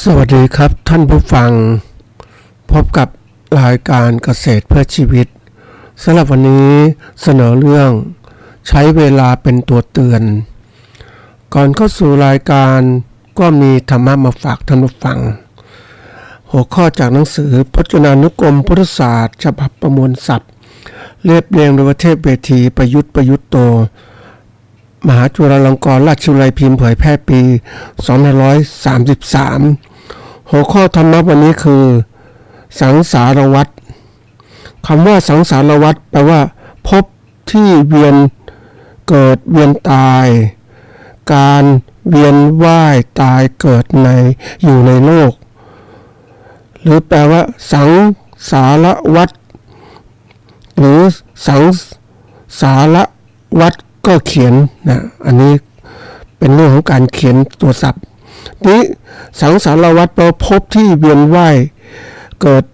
สวัสดีครับท่านผู้ฟังพบกับรายการเกษตรเพื่อชีวิตสำหรับวันนี้เสนอเรื่องใช้เวลาเป็นตัวเตือนก่อนเข้าสู่รายการก็มีธรรมะมาฝากท่านผู้ฟังหัวข้อจากหนังสือพจนานุกรมพุทธศาสตร์ฉบับประมวลศัพท์เรียบเรียงโดยประเทศเวทีประยุทธ์โตมหาจุฬาลงกรณราชวิทยาลัยพิมพ์เผยแพร่ปี2533หัวข้อธรรมะวันนี้คือสังสารวัฏคำว่าสังสารวัฏแปลว่าพบที่เวียนเกิดเวียนตายการเวียนว่ายตายเกิดอยู่ในโลกหรือแปลว่าสังสารวัฏหรือสังสารวัฏก็เขียนนะอันนี้เป็นเรื่องของการเขียนตัวศัพท์นี้สังสารวัฏแปลว่าพบที่เวียนว่ายเกิด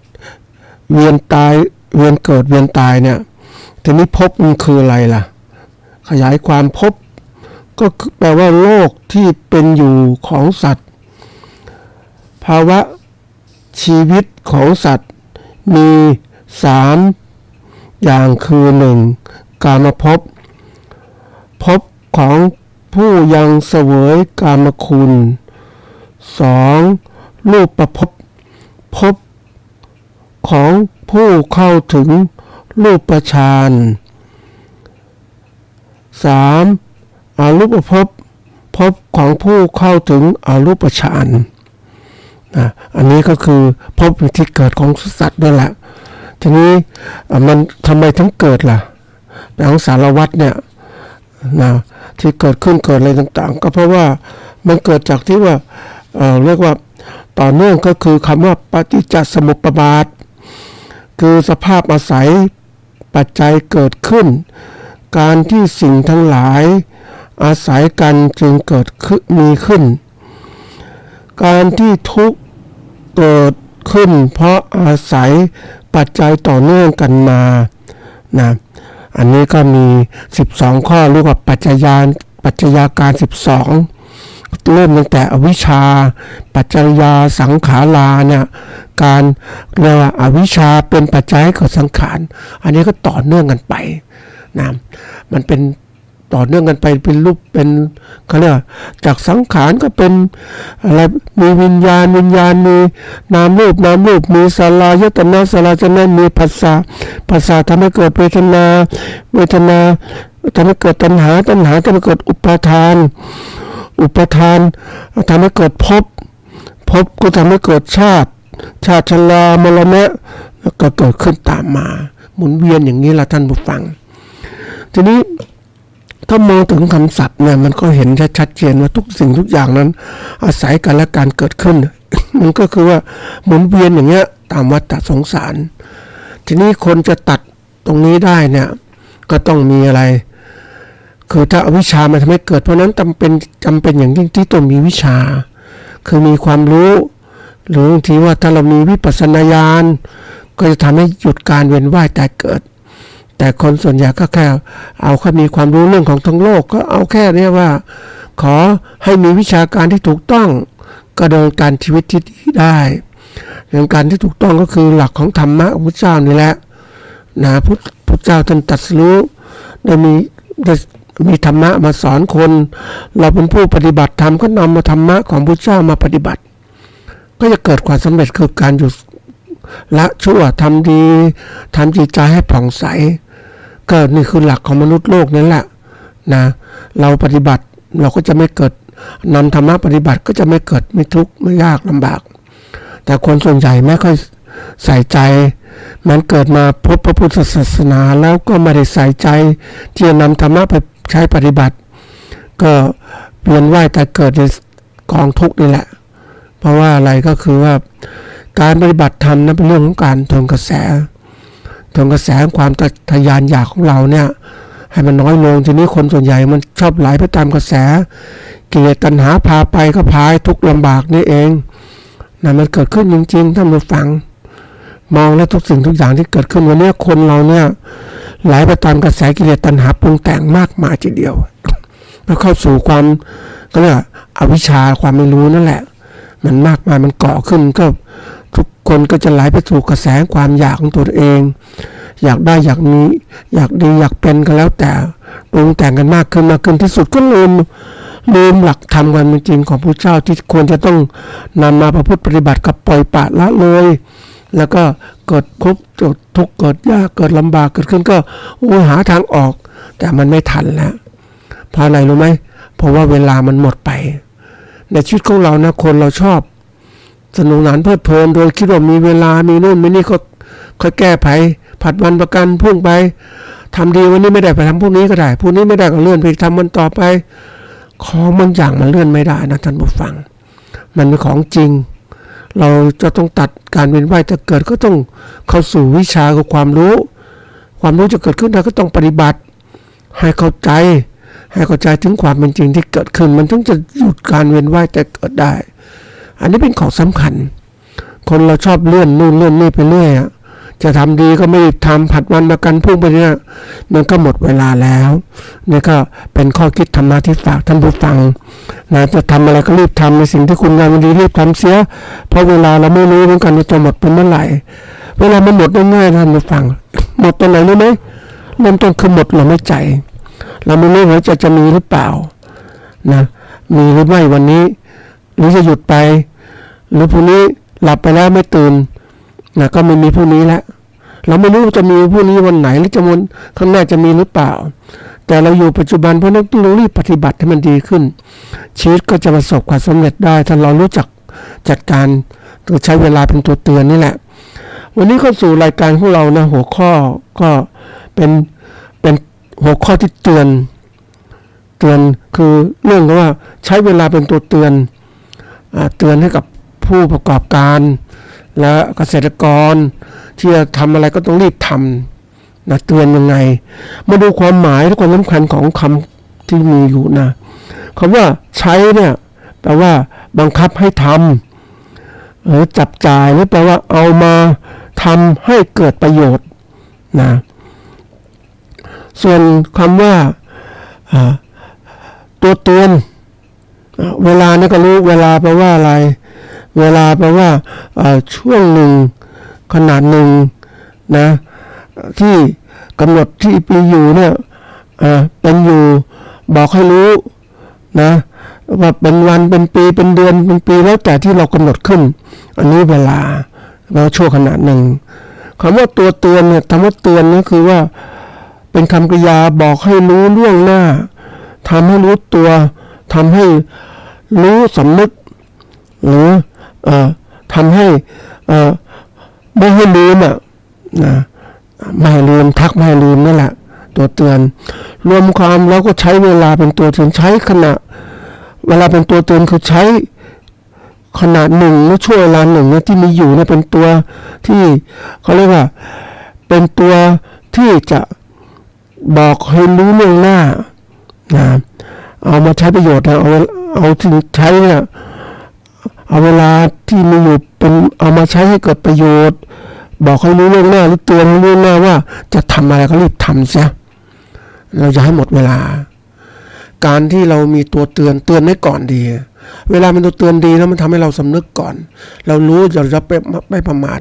เวียนตายเวียนเกิดเวียนตายเนี่ยทีนี้พบมันคืออะไรล่ะขยายความพบก็แปลว่าโลกที่เป็นอยู่ของสัตว์ภาวะชีวิตของสัตว์มี3อย่างคือ1กามภพภพของผู้ยังเสวยกามคุณ2รูปประภพภพของผู้เข้าถึงรูปฌาน3อรูปภพภพของผู้เข้าถึงอรูปฌานอันนี้ก็คือภพที่เกิดของสัตว์นั่นแหละทีนี้มันทำไมถึงเกิดล่ะสังสารวัฏเนี่ยที่เกิดขึ้นเกิดอะไรต่างๆก็เพราะว่ามันเกิดจากที่ว่าเรียกว่าต่อเนื่องก็คือคำว่าปฏิจจสมุปบาทคือสภาพอาศัยปัจจัยเกิดขึ้นการที่สิ่งทั้งหลายอาศัยกันจึงเกิดมีขึ้นการที่ทุกข์เกิดขึ้นเพราะอาศัยปัจจัยต่อเนื่องกันมาอันนี้ก็มี12ข้อเรียกว่าปัจจัยาการ12เริ่มตั้งแต่อวิชชาปัจจยาสังขาราเนี่ยการเรียกว่าอวิชชาเป็นปัจจัยให้เกิดสังขารอันนี้ก็ต่อเนื่องกันไปมันเป็นต่อเนื่องกันไปเป็นรูปเป็นเขาเรียกจากสังขารก็เป็นอะไรมีวิญญาณมีนามรูปมีสลายตนะสลายตนะมีภาษาทำให้เกิดเวทนาทำให้เกิดตัณหาทำให้เกิดอุปาทานทำให้เกิดภพก็ทำให้เกิดชาติชรามรณะแล้วก็เกิดขึ้นตามมาหมุนเวียนอย่างนี้ล่ะท่านผู้ฟังทีนี้ถ้ามองถึงคำศัพท์เนี่ยมันก็เห็นชัดเจนว่าทุกสิ่งทุกอย่างนั้นอาศัยกันและการเกิดขึ้น มันก็คือว่าหมุนเวียนอย่างเงี้ยตามวัฏสงสารทีนี้คนจะตัดตรงนี้ได้เนี่ยก็ต้องมีอะไรคือถ้าอวิชชามันทำให้เกิดเพราะนั้นจำเป็นอย่างยิ่งที่ต้องมีวิชาคือมีความรู้หรือบางทีว่าถ้าเรามีวิปัสสนาญาณก็จะทำให้หยุดการเวียนว่ายตายเกิดแต่คนส่วนใหญ่ก็แค่เอาแค่มีความรู้เรื่องของทั้งโลกก็เอาแค่เรียกว่าขอให้มีวิชาการที่ถูกต้องก็ดำเนินการชีวิตที่ดีได้ดำเนินการที่ถูกต้องก็คือหลักของธรรมะของพระเจ้านี่แหละพระเจ้าท่านตรัสรู้ได้มีธรรมะมาสอนคนเราเป็นผู้ปฏิบัติธรรมก็นำมาธรรมะของพระเจ้ามาปฏิบัติก็จะเกิดความสำเร็จคือการหยุดละชั่วทำดีทำจิตใจให้ผ่องใสก็นี่คือหลักของมนุษย์โลกนั่นแหละเราปฏิบัติเราก็จะไม่เกิดนำธรรมะปฏิบัติก็จะไม่เกิดไม่ทุกข์ไม่ยากลำบากแต่คนส่วนใหญ่ไม่ค่อยใส่ใจมันเกิดมาพบพระพุทธศาสนาแล้วก็ไม่ได้ใส่ใจที่จะนำธรรมะไปใช้ปฏิบัติก็เวียนว่ายแต่เกิดในกองทุกข์นี่แหละเพราะว่าอะไรก็คือว่าการปฏิบัติธรรมนั้นเป็นเรื่องของการทวนกระแสความทะยานอยากของเราเนี่ยให้มันน้อยลงทีนี้คนส่วนใหญ่มันชอบไหลไปตามกระแสกิเลสตัณหาพาไปก็พายทุกข์ลำบากนี่เองมันเกิดขึ้นจริงๆท่านผู้ฟังมองแล้วทุกสิ่งทุกอย่างที่เกิดขึ้นวันนี้คนเราเนี่ยไหลไปตามกระแสกิเลสตัณหาปรุงแต่งมากมายทีเดียวแล้วเข้าสู่ความก็เรียกอวิชชาความไม่รู้นั่นแหละ มันมากมายมันเกาะขึ้นก็ทุกคนก็จะไหลไปสู่กระแสความอยากของตัวเอง อยากได้อยากมีอยากดีอยากเป็นก็แล้วแต่ปรุงแต่งกันมากขึ้นที่สุดก็ลืมหลักธรรมความเป็นจริงของพระเจ้าที่ควรจะต้องนำมาประพฤติปฏิบัติกับปล่อยปละละเลยแล้วก็เกิดทุกข์เกิดยากเกิดลำบากเกิดขึ้นก็หาทางออกแต่มันไม่ทันแล้วเพราะอะไรรู้ไหมเพราะว่าเวลามันหมดไปในชีวิตของเรานะคนเราชอบสนุกสนานเพลิดเพลินโดยคิดว่ามีเวลามีนู่นมีนี่ก็ค่อยแก้ไขผัดวันประกันพรุ่งไปทำดีวันนี้ไม่ได้ไปทำพรุ่งนี้ก็ได้พรุ่งนี้ไม่ได้ก็เลื่อนไปทำวันต่อไปของบางอย่างมันเลื่อนไม่ได้นะท่านผู้ฟังมันเป็นของจริงเราจะต้องตัดการเวียนว่ายแต่เกิดก็ต้องเข้าสู่วิชาคือความรู้จะเกิดขึ้นเราก็ต้องปฏิบัติให้เข้าใจถึงความเป็นจริงที่เกิดขึ้นมันถึงจะหยุดการเวียนว่ายแต่เกิดได้อันนี้เป็นของสำคัญคนเราชอบเลื่อนนู่นเลื่อนนี่ไปเรื่อยจะทำดีก็ไม่รีบทำผัดวันประกันพรุ่งไปเนี่ยมันก็หมดเวลาแล้วนี่ก็เป็นข้อคิดธรรมะที่ฝากท่านผู้ฟังนะจะทำอะไรก็รีบทำในสิ่งที่คุณงามดีรีบทำเสียเพราะเวลาเราไม่รู้เหมือนกันว่าจะหมดเป็นเมื่อไหร่เวลามันหมดง่ายๆท่านผู้ฟังหมดตอนไหนรู้ไหมเริ่มต้นคือหมดลมหายใจเราไม่รู้ว่าจะมีหรือเปล่านะมีหรือไม่วันนี้หรือจะหยุดไปหรือพรุ่งนี้หลับไปแล้วไม่ตื่นนะก็ไม่มีพรุ่งนี้แล้วเราไม่รู้จะมีพรุ่งนี้วันไหนหรือจะวันข้างหน้าจะมีหรือเปล่าแต่เราอยู่ปัจจุบันเพราะนั้นต้องรีบปฏิบัติให้มันดีขึ้นชีวิตก็จะประสบความสำเร็จได้ถ้าเรารู้จักจัดการโดยใช้เวลาเป็นตัวเตือนนี่แหละวันนี้เข้าสู่รายการของเรานะหัวข้อก็เป็นหัวข้อที่เตือนคือเรื่องว่าใช้เวลาเป็นตัวเตือนให้กับผู้ประกอบการและเกษตรกรที่จะทำอะไรก็ต้องรีบทำนะเตือนยังไงมาดูความหมายและความสำคัญของคำที่มีอยู่นะคำว่าใช้เนี่ยแปลว่าบังคับให้ทำหรือจับจ่ายหรือแปลว่าเอามาทำให้เกิดประโยชน์นะส่วนคำว่าตัวเตือนเวลานี่ก็รู้เวลาแปลว่าอะไรเวลาแปลว่าช่วงหนึ่งขนาดหนึ่งนะที่กำหนดที่ปีอยู่เนี่ยเป็นอยู่บอกให้รู้นะว่าเป็นวันเป็นปีเป็นเดือนเป็นปีแล้วแต่ที่เรากำหนดขึ้นอันนี้เวลาแล้วช่วงขนาดหนึ่งคำว่าตัวเตือนเนี่ยคำว่าเตือนนี่คือว่าเป็นคำกริยาบอกให้รู้ล่วงหน้าทำให้รู้ตัวทำให้รู้สำนึกหรือทำให้ไม่ให้ลืมนะไม่ให้ลืมทักไม่ให้ลืมนั่นแหละตัวเตือนรวมความแล้วก็ใช้เวลาเป็นตัวเตือนใช้ขณะเวลาเป็นตัวเตือนคือใช้ขนาดหนึ่งและช่วงเวลาหนึ่งที่มีอยู่เนี่ยเป็นตัวที่เขาเรียกว่าเป็นตัวที่จะบอกให้รู้ล่วงหน้านะเอามาใช้ประโยชน์นะเอาที่ใช้เนี่ยเอาเวลาที่มีอยู่เป็นเอามาใช้ให้เกิดประโยชน์บอกให้รู้ล่วงหน้าหรือเตือนล่วงหน้าว่าจะทำอะไรก็รีบทำเสียเราจะให้หมดเวลาการที่เรามีตัวเตือนไว้ก่อนดีเวลามันตัวเตือนดีแล้วมันทำให้เราสำนึกก่อนเรารู้เราจะไม่ประมาท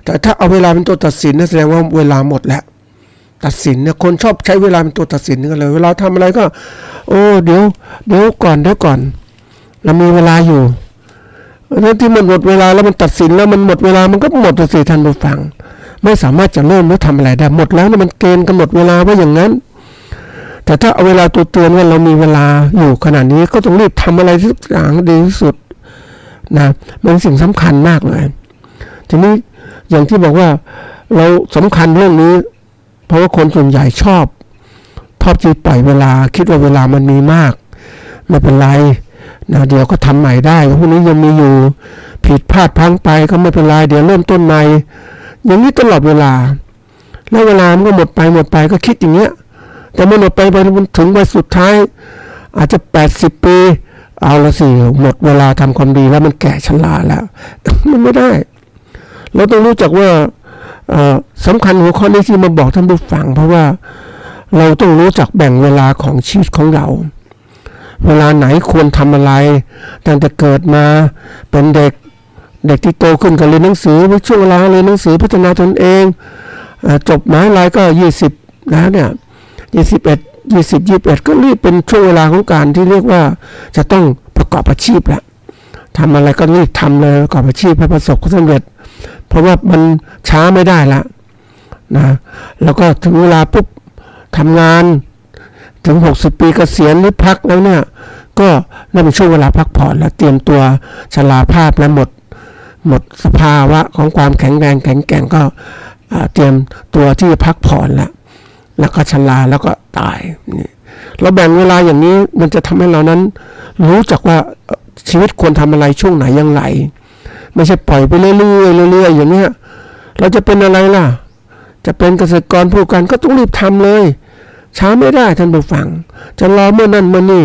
แต่ถ้าเอาเวลาเป็นตัวตัดสินนั่นแสดงว่าเวลาหมดแล้วตัดสินเนี่ยคนชอบใช้เวลาเป็นตัวตัดสินกันเลยเวลาทำอะไรก็เดี๋ยวก่อนเรามีเวลาอยู่นั่นที่มันหมดเวลาแล้วมันตัดสินแล้วมันหมดเวลามันก็หมดสิท่านผู้ฟังไม่สามารถจะเริ่มหรือทำอะไรได้หมดแล้วเนี่ยมันเกณฑ์กำหนดเวลาไว้อย่างนั้นแต่ถ้าเอาเวลาตัวเตือนว่าเรามีเวลาอยู่ขนาดนี้ก็ต้องรีบทำอะไรทุกอย่างดีที่สุดนะเป็นสิ่งสำคัญมากเลยทีนี้อย่างที่บอกว่าเราสำคัญเรื่องนี้เพราะว่าคนส่วนใหญ่ชอบที่ปล่อยเวลาคิดว่าเวลามันมีมากไม่เป็นไรนะเดี๋ยวก็ทำใหม่ได้พวกนี้ยังมีอยู่ผิดพลาดพลั้งไปก็ไม่เป็นไรเดี๋ยวเริ่มต้นใหม่อย่างนี้ตลอดเวลาแล้วเวลามันก็หมดไปก็คิดอย่างเงี้ยแต่มันหมดไปถึงวันสุดท้ายอาจจะ80 ปีเอาละสิหมดเวลาทำความดีแล้วมันแก่ชราแล้วมันไม่ได้เราต้องรู้จักว่าสำคัญหัวข้อนี้ที่มาบอกท่านผู้ฟังเพราะว่าเราต้องรู้จักแบ่งเวลาของชีวิตของเรา เวลาไหนควรทำอะไรตั้งแต่เกิดมาเป็นเด็กที่โตขึ้นก็เรียนหนังสือช่วงเวลาเรียนหนังสือพัฒนาตนเองจบมหาวิทยาลัยก็20แล้วเนี่ย21ก็รีบเป็นช่วงเวลาของการที่เรียกว่าจะต้องประกอบอาชีพแล้วทำอะไรก็รีบทำเลยประกอบอาชีพให้ประสบความสำเร็จเพราะว่ามันช้าไม่ได้ละนะแล้วก็ถึงเวลาปุ๊บทำงานถึง60ปีเกษียณหรือพักแล้วเนี่ยก็นั่นเป็นช่วงเวลาพักผ่อนแล้วเตรียมตัวชราภาพและหมดสภาวะของความแข็งแรงแข็งแกร่งก็เตรียมตัวที่จะพักผ่อนแล้วก็ชราแล้วก็ตายนี่เราแบ่งเวลาอย่างนี้มันจะทำให้เรานั้นรู้จักว่าชีวิตควรทำอะไรช่วงไหนอย่างไรไม่ใช่ปล่อยไปเรื่อยๆอย่างเนี้ยเราจะเป็นอะไรล่ะจะเป็นเกษตรกรผู้กันก็ต้องรีบทำเลยช้าไม่ได้ท่านผู้ฟังจะรอเมื่อนั้นเมื่อนี้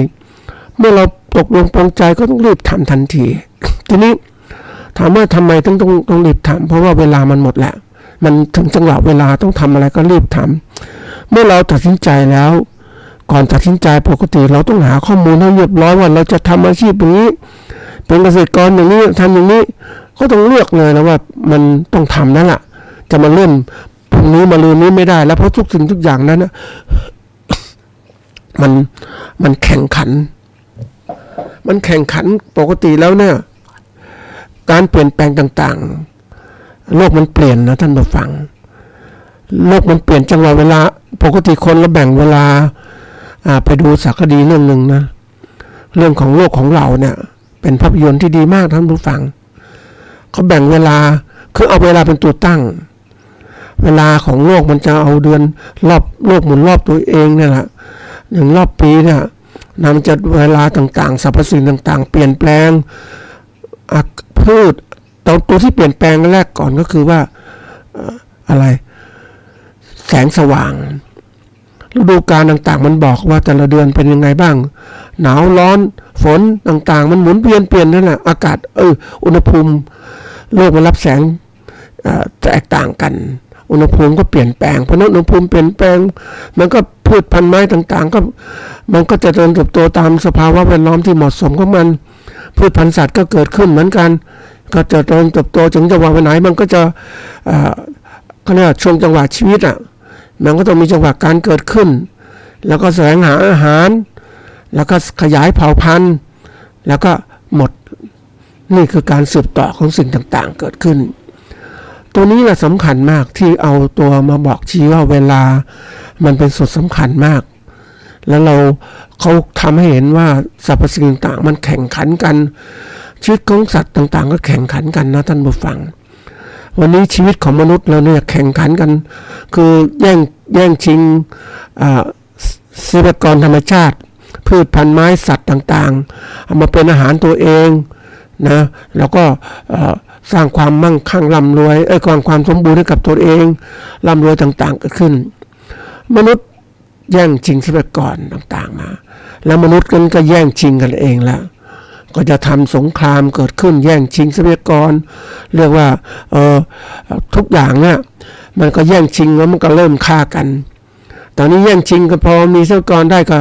เมื่อเราตกลงปรงใจก็ต้องรีบทำทันทีทีนี้ถามว่าทำไมต้องรีบทำเพราะว่าเวลามันหมดแล้วมันถึงจังหวะเวลาต้องทำอะไรก็รีบทำเมื่อเราตัดสินใจแล้วก่อนตัดสินใจปกติเราต้องหาข้อมูลให้เรียบร้อยว่าเราจะทำอาชีพอย่างนี้เป็นเกษตรกรอย่างนี้ทำอย่างนี้ก็ต้องเลือกเลยนะว่ามันต้องทำนั่นแหละจะมาเลื่อนพรุ่งนี้มาลืนนี้ไม่ได้แล้วเพราะทุกสิ่งทุกอย่างนั้นนะมันแข่งขันปกติแล้วเนี่ยการเปลี่ยนแปลงต่างๆโลกมันเปลี่ยนนะท่านผู้ฟังโลกมันเปลี่ยนจังหวะเวลาปกติคนเราแบ่งเวลาไปดูสารคดีเรื่องนึงนะเรื่องของโลกของเราเนี่ยเป็นภาพยนตร์ที่ดีมากท่านผู้ฟังเขาแบ่งเวลาคือเอาเวลาเป็นตัวตั้งเวลาของโลกมันจะเอาเดือนรอบโลกหมุนรอบตัวเองเนี่ยแหละอย่างรอบปีเนี่ยมันจะเวลาต่างๆสรรพสิ่งต่างๆเปลี่ยนแปลงพืชตัวที่เปลี่ยนแปลงแรกก่อนก็คือว่าอะไรแสงสว่างฤดูกาลต่างๆมันบอกว่าแต่ละเดือนเป็นยังไงบ้างหนาวร้อนฝนต่างๆมันหมุนเปลี่ยนนั่นแหละอากาศอุณหภูมิโลกมันรับแสงแตกต่างกันอุณหภูมิก็เปลี่ยนแปลงเพราะนั้นอุณหภูมิเปลี่ยนแปลงมันก็พืชพันธุ์ไม้ต่างๆก็มันก็จะเจริญเติบโตตามสภาวะแวดล้อมที่เหมาะสมของมันพืชพันธุ์สัตว์ก็เกิดขึ้นเหมือนกันก็จะเจริญเติบโตถึงจังหวะไหนมันก็จะเขาเรียกช่วงจังหวะชีวิตมันก็ต้องมีจังหวะการเกิดขึ้นแล้วก็แสวงหาอาหารแล้วก็ขยายเผ่าพันธุ์แล้วก็หมดนี่คือการสืบต่อของสิ่งต่างๆเกิดขึ้นตัวนี้แหละสำคัญมากที่เอาตัวมาบอกชี้ว่าเวลามันเป็นส่วนสำคัญมากแล้วเขาทำให้เห็นว่าสรรพสิ่งต่างๆมันแข่งขันกันชีวิตของสัตว์ต่างๆก็แข่งขันกันนะท่านผู้ฟังวันนี้ชีวิตของมนุษย์เราเนี่ยแข่งขันกันคือแย่งชิงทรัพยากรธรรมชาติพืชพันธุ์ไม้สัตว์ต่างๆเอามาเป็นอาหารตัวเองนะแล้วก็สร้างความมั่งคั่งร่ำรวยความสมบูรณ์ให้กับตัวเองร่ำรวยต่างๆเกิดขึ้นมนุษย์แย่งชิงทรัพยากรต่างๆมาแล้วมนุษย์ก็แย่งชิงกันเองแล้วก็จะทำสงครามเกิดขึ้นแย่งชิงทรัพยากรเรียกว่าทุกอย่างเนี่ยมันก็แย่งชิงแล้วมันก็เริ่มฆ่ากันตอนนี้แย่งชิงกันพอมีทรัพยากรได้ก็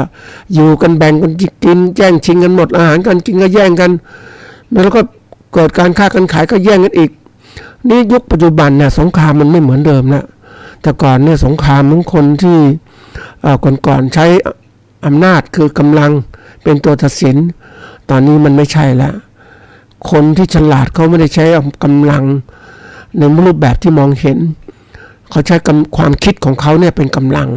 อยู่กันแบ่งกันกินแย่งชิงกันหมดอาหารกันกินก็แย่งกันแล้วก็เกิดการค้ากันขายก็แย่งกันอีกนี่ยุคปัจจุบันเนี่ยสงครามมันไม่เหมือนเดิมแล้วแต่ก่อนเนี่ยสงครามของคนที่ก่อนใช้อำนาจคือกำลังเป็นตัวตัดสินตอนนี้มันไม่ใช่แล้วคนที่ฉลาดเขาไม่ได้ใช้กำลังในรูปแบบที่มองเห็นเขาใช้ความคิดของเขาเนี่ยเป็นกำลัง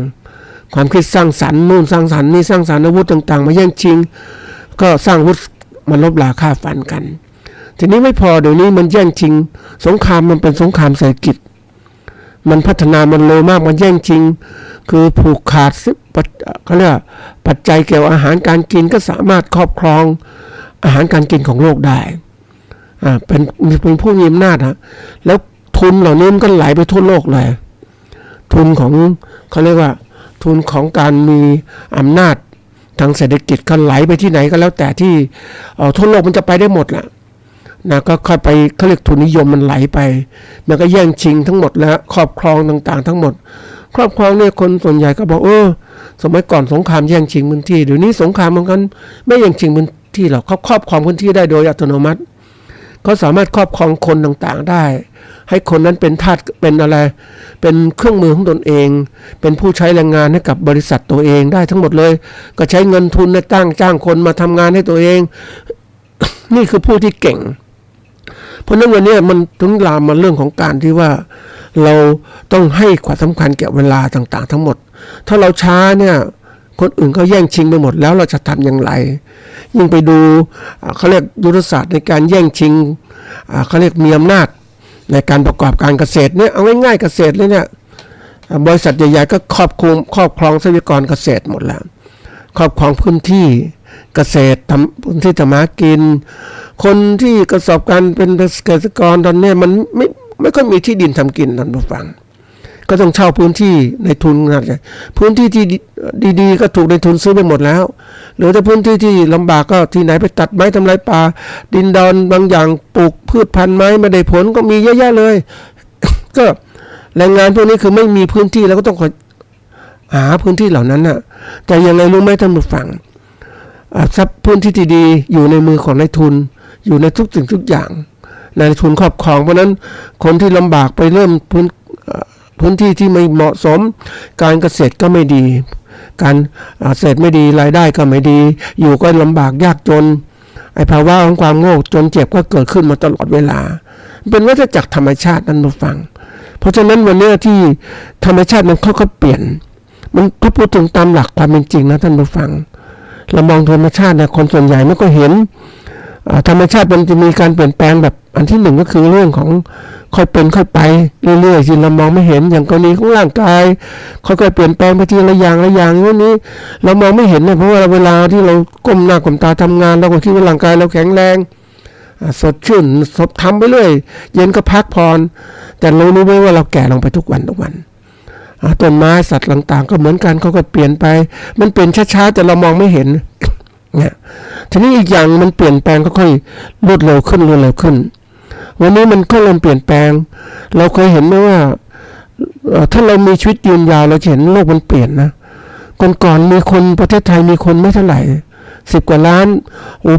ความคิดสร้างสรรค์นู่นสร้างสรรค์นี่สร้างสรรค์อาวุธต่างๆมาแย่งชิงก็สร้างอาวุธมาลบราฆ่าฟันกันทีนี้ไม่พอเดี๋ยวนี้มันแย่งชิงสงครามมันเป็นสงครามเศรษฐกิจมันพัฒนามันเร็วมากมันแย่งชิงคือผูกขาดเขาเรียกปัจจัยเกี่ยวอาหารการกินก็สามารถครอบครองอาหารการกินของโลกได้เป็นผู้มีอำนาจแล้วทุนเหล่านี้มันก็ไหลไปทั่วโลกเลยทุนของเขาเรียกว่าทุนของการมีอำนาจทางเศรษฐกิจก็ไหลไปที่ไหนก็แล้วแต่ที่ทั่วโลกมันจะไปได้หมดแหละนะก็ค่อยไปเขาเรียกทุนนิยมมันไหลไปมันก็แย่งชิงทั้งหมดแล้วครอบครองต่างๆทั้งหมด ครอบครองเนี่ยคนส่วนใหญ่ก็บอกสมัยก่อนสงครามแย่งชิงพื้นที่เดี๋ยวนี้สงครามเหมือนกันไม่แย่งชิงพื้นที่หรอกเขาครอบครองพื้นที่ได้โดยอัตโนมัติเขาสามารถครอบครองคนต่างๆได้ให้คนนั้นเป็นทาสเป็นอะไรเป็นเครื่องมือของตนเองเป็นผู้ใช้แรงงานให้กับบริษัทตัวเองได้ทั้งหมดเลยก็ใช้เงินทุนในจ้างคนมาทำงานให้ตัวเอง นี่คือผู้ที่เก่งเพราะนั้นวันนี้มันถึงลามมาเรื่องของการที่ว่าเราต้องให้ความสำคัญแก่เวลาต่างๆทั้งหมดถ้าเราช้าเนี่ยคนอื่นก็แย่งชิงไปหมดแล้วเราจะทำอย่างไรยิ่งไปดูเขาเรียกยุทธศาสตร์ในการแย่งชิงเขาเรียกมีอำนาจในการประกอบการเกษตรเนี่ยเอาง่ายๆเกษตรเลยเนี่ยบริษัทใหญ่ๆก็ครอบครองทรัพยากรเกษตรหมดแล้วครอบครองพื้นที่เกษตรทำพื้นที่ทำมากินคนที่ประกอบการเป็นเกษตรกรตอนนี้มันไม่ค่อยมีที่ดินทำกินท่านผู้ฟังก็ต้องเช่าพื้นที่ในทุนนะพื้นที่ที่ดีๆก็ถูกในทุนซื้อไปหมดแล้วเหลือแต่พื้นที่ที่ลำบากก็ที่ไหนไปตัดไม้ทำลายป่าดินดอนบางอย่างปลูกพืชพันธุ์ไม้ไม่ได้ผลก็มีเยอะแยะเลย ก็แรงงานพวกนี้คือไม่มีพื้นที่แล้วก็ต้องหาพื้นที่เหล่านั้นน่ะแต่ยังไงรู้ไหมท่านผู้ฟังทรัพย์พื้นที่ที่ดีอยู่ในมือของนายทุนอยู่ในทุกสิ่งทุกอย่างนายทุนครอบครองเพราะนั้นคนที่ลำบากไปเริ่มพื้นที่ที่ไม่เหมาะสมการเกษตรก็ไม่ดีการเกษตรไม่ดีรายได้ก็ไม่ดีอยู่ก็ลำบากยากจนไอ้ภาวะของความโง่จนเจ็บก็เกิดขึ้นมาตลอดเวลาเป็นวัฏจักรธรรมชาตินั่นผู้ฟังเพราะฉะนั้นวันนี้ที่ธรรมชาติมันค่อยๆเปลี่ยนมันถ้าพูดถึงตามหลักความเป็นจริงนะท่านผู้ฟังเรามองธรรมชาตินะคนส่วนใหญ่ไม่ก็เห็นธรรมชาติมันจะมีการเปลี่ยนแปลงแบบอันที่หนึ่งก็คือเรื่องของค่อยเป็นค่อยไปเรื่อยๆที่เรามองไม่เห็นอย่างกรณีของร่างกายค่อยๆเปลี่ยนแปลงไปทีละอย่างนี้เรามองไม่เห็นนะเพราะว่าเวลาที่เราก้มหน้าก้มตาทำงานเราก็คิดว่าร่างกายเราแข็งแรงสดชื่นสดทำไปเรื่อยเย็นก็พักผ่อนแต่เรารู้ไหมว่าเราแก่ลงไปทุกวันต้นไม้สัตว์ต่างๆก็เหมือนกันเขาก็เปลี่ยนไปมันเปลี่ยนช้าๆแต่เรามองไม่เห็นเนี่ยทีนี้อีกอย่างมันเปลี่ยนแปลงก็ค่อยรวดเร็วขึ้นวันนี้มันก็เริ่มเปลี่ยนแปลงเราเคยเห็นไหมว่าถ้าเรามีชีวิตยืนยาวเราเห็นโลกมันเปลี่ยนนะก่อนมีคนประเทศไทยมีคนไม่เท่าไหร่10 กว่าล้าน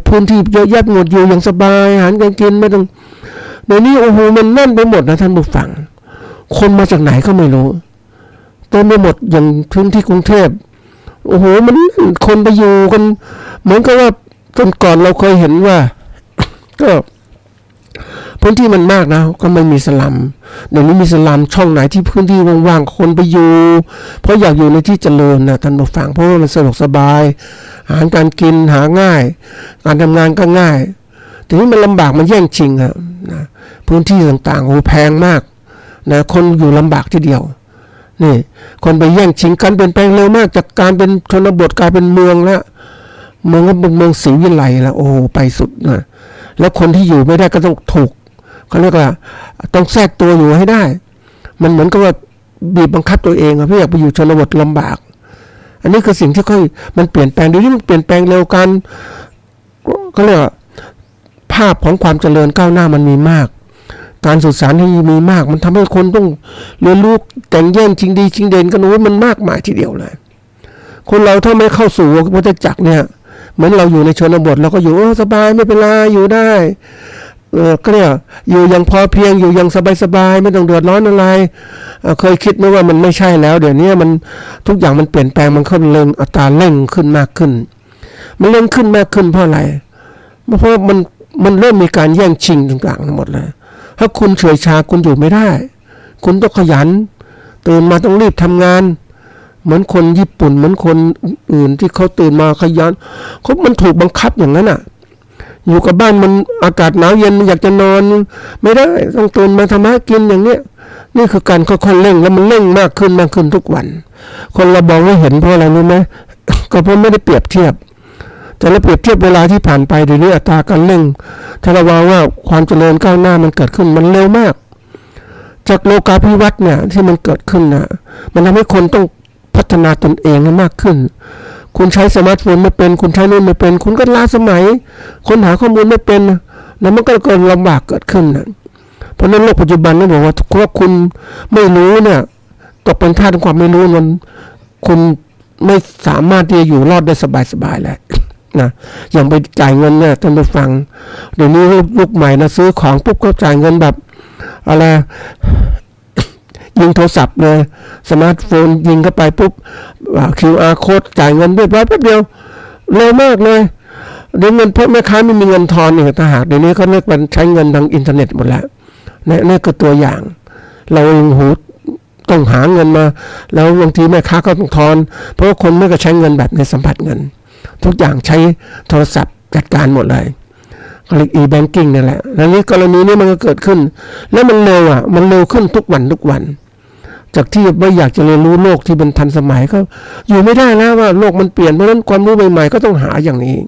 พื้นที่เยอะแยะหมดอยู่อย่างสบายอาหารการกินไม่ต้องเดี๋ยวนี้มันแน่นไปหมดนะท่านผู้ฟังคนมาจากไหนก็ไม่รู้เต็มไปหมดอย่างพื้นที่กรุงเทพมันคนไปอยู่กันเหมือนกับว่าก่อนเราเคยเห็นว่าก็พื้นที่มันมากนะก็ไม่มีสลัมเดี๋ยวนี้มีสลัมช่องไหนที่พื้นที่ว่างๆคนไปอยู่เพราะอยากอยู่ในที่เจริญนะท่านผู้ฟังเพราะว่ามันสะดวกสบายอาหารการกินหาง่ายการทำงานก็ง่ายทีนี้มันลำบากมันแย่งชิงนะพื้นที่ต่างๆแพงมากนะคนอยู่ลำบากทีเดียวนี่คนไปแย่งชิงกันเปลี่ยนแปลงเร็วมากจากการเป็นชนบทกลายเป็นเมืองแล้วเมืองก็เป็นเมืองศรีวิไลแล้วไปสุดนะแล้วคนที่อยู่ไม่ได้ก็ต้องถูกเขาเรียกว่าต้องแทรกตัวอยู่ให้ได้มันเหมือนกับว่าบีบบังคับตัวเองเพื่ออยากไปอยู่ชนบทลำบากอันนี้คือสิ่งที่มันเปลี่ยนแปลงเดี๋ยวนี้มันเปลี่ยนแปลงเร็วกันเขาเรียกว่าภาพของความเจริญก้าวหน้ามันมีมากการสื่อสารที่มีมากมันทำให้คนต้องเรียนรู้แต่งแย่งชิงดีชิงเด่นกันมันมากมายทีเดียวเลยคนเราถ้าไม่เข้าสู่วัฏจักรเนี่ยเหมือนเราอยู่ในชนบทเราก็อยู่สบายไม่เป็นไรอยู่ได้ก็เรียกอยู่อย่างพอเพียงอยู่อย่างสบายๆไม่ต้องเดือดร้อนอะไรเคยคิดไหมว่ามันไม่ใช่แล้วเดี๋ยวนี้มันทุกอย่างมันเปลี่ยนแปลงมันขึ้นเร่งอัตราเร่งขึ้นมากขึ้นมันเร่งขึ้นมากขึ้นเพราะอะไรเพราะมันเริ่มมีการแย่งชิงต่างๆทั้งหมดเลยถ้าคุณเฉยชาคุณอยู่ไม่ได้คุณต้องขยันตื่นมาต้องรีบทำงานเหมือนคนญี่ปุ่นเหมือนคนอื่นที่เขาตื่นมาขยันมันถูกบังคับอย่างนั้นอยู่กับบ้านมันอากาศหนาวเย็นมันอยากจะนอนไม่ได้ต้องตื่นมาทำมากินอย่างเนี้ยนี่คือการค่อยๆเร่งแล้วมันเร่งมากขึ้นทุกวันคนเราบอกว่าเห็นเพราะอะไรรู้ไหม ก็เพราะไม่ได้เปรียบเทียบแต่เราเปรียบเทียบเวลาที่ผ่านไปเดี๋ยวนี้อัตราการเร่งถ้าเราว่าความเจริญก้าวหน้ามันเกิดขึ้นมันเร็วมากจากโลกาภิวัตน์เนี่ยที่มันเกิดขึ้นนะมันทำให้คนต้องพัฒนาตนเองให้มากขึ้นคุณใช้สมาร์ทโฟนไม่เป็นคุณใช้นู่นไม่เป็นคุณก็ล้าสมัยค้นหาข้อมูลไม่เป็นแล้วมันก็เกิดลำบากเกิดขึ้นนะเพราะนั้นโลกปัจจุบันนี่บอกว่าถ้าคุณไม่รู้เนี่ย ตกเป็นทาสของความไม่รู้มันคุณไม่สามารถที่จะอยู่รอดได้สบายๆเลยนะอย่างไปจ่ายเงินเนี่ยท่านผู้ฟังเดี๋ยวนี้ลูกใหม่นะซื้อของปุ๊บก็จ่ายเงินแบบอะไรยิงโทรศัพท์เลยสมาร์ทโฟนยิงเข้าไปปุ๊บQR code จ่ายเงินเรียบร้อยแป๊บเดียวเร็วมากเลยเดี๋ยวเงินเพราะแม่ค้าไม่มีเงินทอนอีกต่างหากเดี๋ยวนี้เขาเรียกมันใช้เงินทางอินเทอร์เน็ตหมดแล้วนี่คือตัวอย่างเราเองต้องหาเงินมาแล้วบางทีแม่ค้าก็ต้องทอนเพราะว่าคนไม่ก็ใช้เงินแบบในสัมผัสเงินทุกอย่างใช้โทรศัพท์จัดการหมดเลยเรียก e-banking นี่แหละแล้วนี้กรณีนี้มันก็เกิดขึ้นแล้วมันเร็วมันเร็วขึ้นทุกวันจากที่ไม่อยากจะเรียนรู้โลกที่มันทันสมัยก็อยู่ไม่ได้แล้วว่าโลกมันเปลี่ยนเพราะฉะนั้นความรู้ใหม่ๆก็ต้องหาอย่างนี้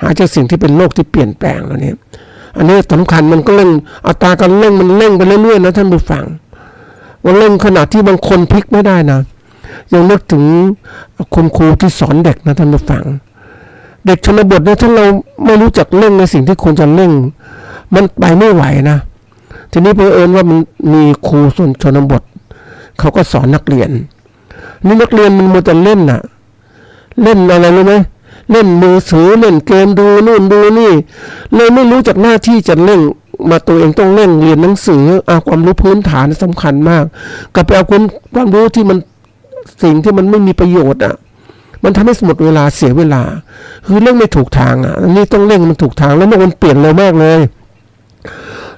หาจากสิ่งที่เป็นโลกที่เปลี่ยนแปลงแล้วเนี่ยอันนี้สำคัญมันก็เร่งอัตราการเร่งมันเร่งไปเรื่อยๆนะท่านผู้ฟังว่าเร่งขนาดที่บางคนพลิกไม่ได้นะยังนึกถึงคุณครูที่สอนเด็กนะท่านผู้ฟังเด็กชนบทเนี่ยถ้าเราไม่รู้จักเร่งในสิ่งที่ควรจะเร่งมันไปไม่ไหวนะทีนี้เผอิญว่ามันมีครูส่วนชนบทเขาก็สอนนักเรียนนี่นักเรียนมันมัวแต่เล่นเล่นอะไรรู้ไหมเล่นมือถือเล่นเกมดูนู่นดูนี่เลยไม่รู้จักหน้าที่จะเล่นมาตัวเองต้องเล่นเรียนหนังสือความรู้พื้นฐานสำคัญมากกับไปเอาความรู้ที่มันสิ่งที่มันไม่มีประโยชน์มันทำให้หมดเวลาเสียเวลาคือเร่งไม่ถูกทางอันนี้ต้องเร่งมันถูกทางแล้วมันเปลี่ยนเร็วมากเลย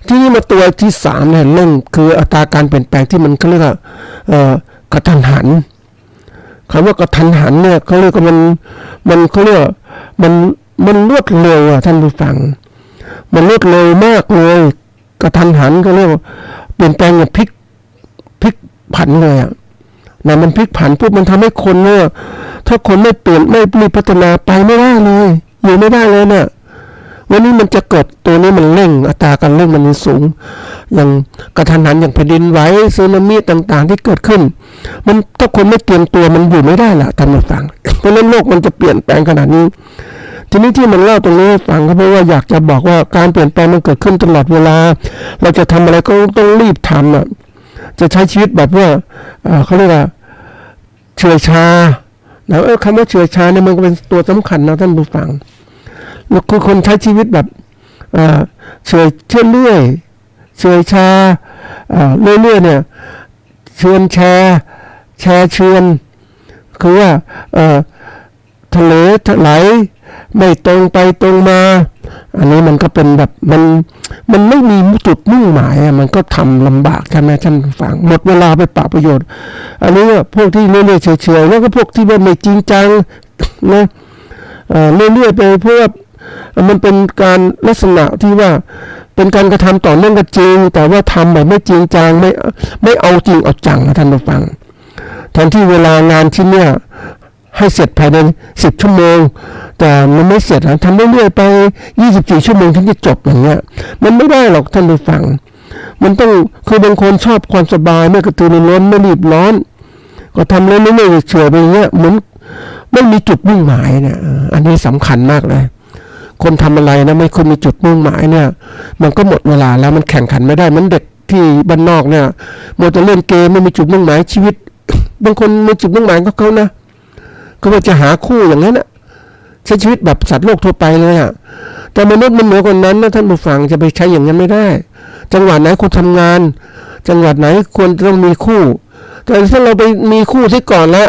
ที่นี่มาตัวที่3เนี่ยเร่งคืออัตราการเปลี่ยนแปลงที่มันเขาเรียกว่ากระทันหันคำว่ากระทันหันเนี่ยเขาเรียกว่ามันเขาเรียกมันรวดเร็วท่านผู้ฟังมันรวดเร็วมากเลยกระทันหันเขาเรียกว่าเปลี่ยนแปลงแบบพลิกผันเลยนะมันพลิกผันปุ๊บมันทำให้คนเนี่ยถ้าคนไม่เปลี่ยนไม่มีพัฒนาไปไม่ได้เลยอยู่ไม่ได้เลยเนี่ยวันนี้มันจะเกิดตัวนี้มันเร่งอัตราการเร่งมันสูงอย่างกระทันหันอย่างแผ่นดินไหวสึนามิต่างๆที่เกิดขึ้นมันถ้าคนไม่เตรียมตัวมันอยู่ไม่ได้ละท่านผู้ฟังเพราะฉะนั้นโลกมันจะเปลี่ยนแปลงขนาดนี้ทีนี้ที่มันเล่าตรงนี้ฟังก็เพราะว่าอยากจะบอกว่าการเปลี่ยนแปลงมันเกิดขึ้นตลอดเวลาเราจะทำอะไรก็ต้องรีบทำจะใช้ชีวิตแบบว่าเขาเรียกว่าเฉื่อยชาแล้วคำว่าเฉื่อยชาเนี่ยมันก็เป็นตัวสำคัญนะท่านผู้ฟังคือคนใช้ชีวิตแบบเฉื่อยเรื่อยเฉื่อยชาเรื่อยเนี่ยเชือนแชร์เชือนคือว่าทะเลไหลไม่ตรงไปตรงมาอันนี้มันก็เป็นแบบมันไม่มีจุดมุ่งหมายมันก็ทำลำบากใช่ไหมท่านผู้ฟังหมดเวลาไปเปล่าประโยชน์อันนี้พวกที่เรื่อยๆเฉยๆแล้วก็พวกที่ว่าไม่จริงจังนะเรื่อยๆไปเพราะว่ามันเป็นการลักษณะที่ว่าเป็นการกระทำต่อเนื่องกันจริงแต่ว่าทำแบบไม่จริงจังไม่เอาจริงเอาจังนะท่านผู้ฟังแทนที่เวลางานชิ้นเนี้ยให้เสร็จภายใน10 ชั่วโมงแต่มันไม่เสร็จทำเรื่อยๆไป24 ชั่วโมงถึงจะจบอย่างเงี้ยมันไม่ได้หรอกท่านผู้ฟังมันต้องคือบางคนชอบความสบายไม่กระตือรือร้นไม่รีบร้อนก็ทำเรื่อยๆเฉยๆไปอย่างเงี้ยเหมือนไม่มีจุดมุ่งหมายเนี่ยอันนี้สำคัญมากเลยคนทำอะไรนะไม่คนมีจุดมุ่งหมายเนี่ยมันก็หมดเวลาแล้วมันแข่งขันไม่ได้มันเด็กที่บ้านนอกเนี่ยมัวแต่เล่นเกมไม่มีจุดมุ่งหมายชีวิตบางคนมีจุดมุ่งหมายของเขานะก็ว่าจะหาคู่อย่างนั้นนะใช้ชีวิตแบบสัตว์โลกทั่วไปเลยแต่มนุษย์มันเหนือกว่านั้นนะท่านผู้ฟังจะไปใช้อย่างนั้นไม่ได้จังหวัดไหนควรทำงานจังหวัดไหนควรต้องมีคู่แต่ถ้าเราไปมีคู่ที่ก่อนแล้ว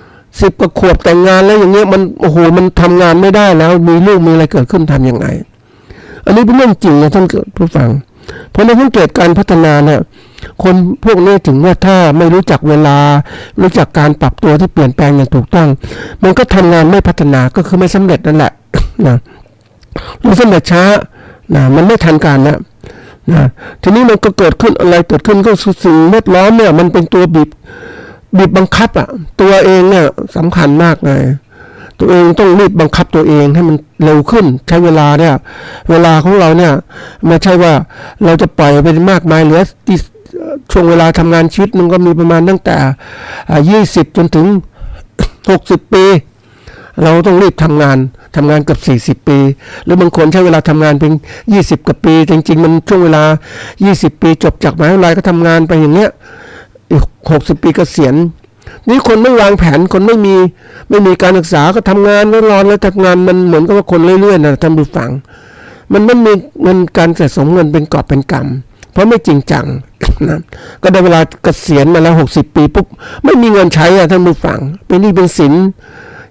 10 กว่าขวบแต่งงานแล้วอย่างเงี้ยมันโอ้โหมันทำงานไม่ได้แล้วมีลูกมีอะไรเกิดขึ้นทำยังไงอันนี้เป็นเรื่องจริงนะท่านผู้ฟังเพราะในเกิดการพัฒนาเนี่ยคนพวกนี้ถึงว่าถ้าไม่รู้จักเวลารู้จักการปรับตัวที่เปลี่ยนแปลงอย่างถูกต้องมันก็ทำงานไม่พัฒนาก็คือไม่สำเร็จนั่นแหละนะมันสำเร็จช้านะมันไม่ทันการนะทีนี้มันก็เกิดขึ้นอะไรเกิดขึ้นก็สิ่งแวดล้อมเนี่ยมันเป็นตัวบีบบังคับตัวเองเนี่ยสำคัญมากเลยตัวเองต้องรีบบังคับตัวเองให้มันเร็วขึ้นใช้เวลาเนี่ยเวลาของเราเนี่ยไม่ใช่ว่าเราจะปล่อยไปมากมายเหลือช่วงเวลาทำงานชีวิตมันก็มีประมาณตั้งแต่20จนถึง60 ปีเราต้องรีบทำงานเกือบ40 ปีหรือบางคนใช้เวลาทำงานเพียง20 กว่าปีจริงๆมันช่วงเวลา20 ปีจบจากมหาวิทยาลัยก็ทำงานไปอย่างเงี้ย อีก60 ปีเกษียณนี่คนไม่วางแผนคนไม่มีการศึกษาก็ทำงานแล้วรอแล้วทำงานมันเหมือนกับว่าคนเรื่อยๆนะท่านผู้ฟังมันไม่มีเงินการสะสมเงินเป็นกอบเป็นกำเพราะไม่จริงจังนะก็ได้เวลาเกษียณมาแล้ว60 ปีปุ๊บไม่มีเงินใช้ท่านผู้ฟังเป็นหนี้เป็นสิน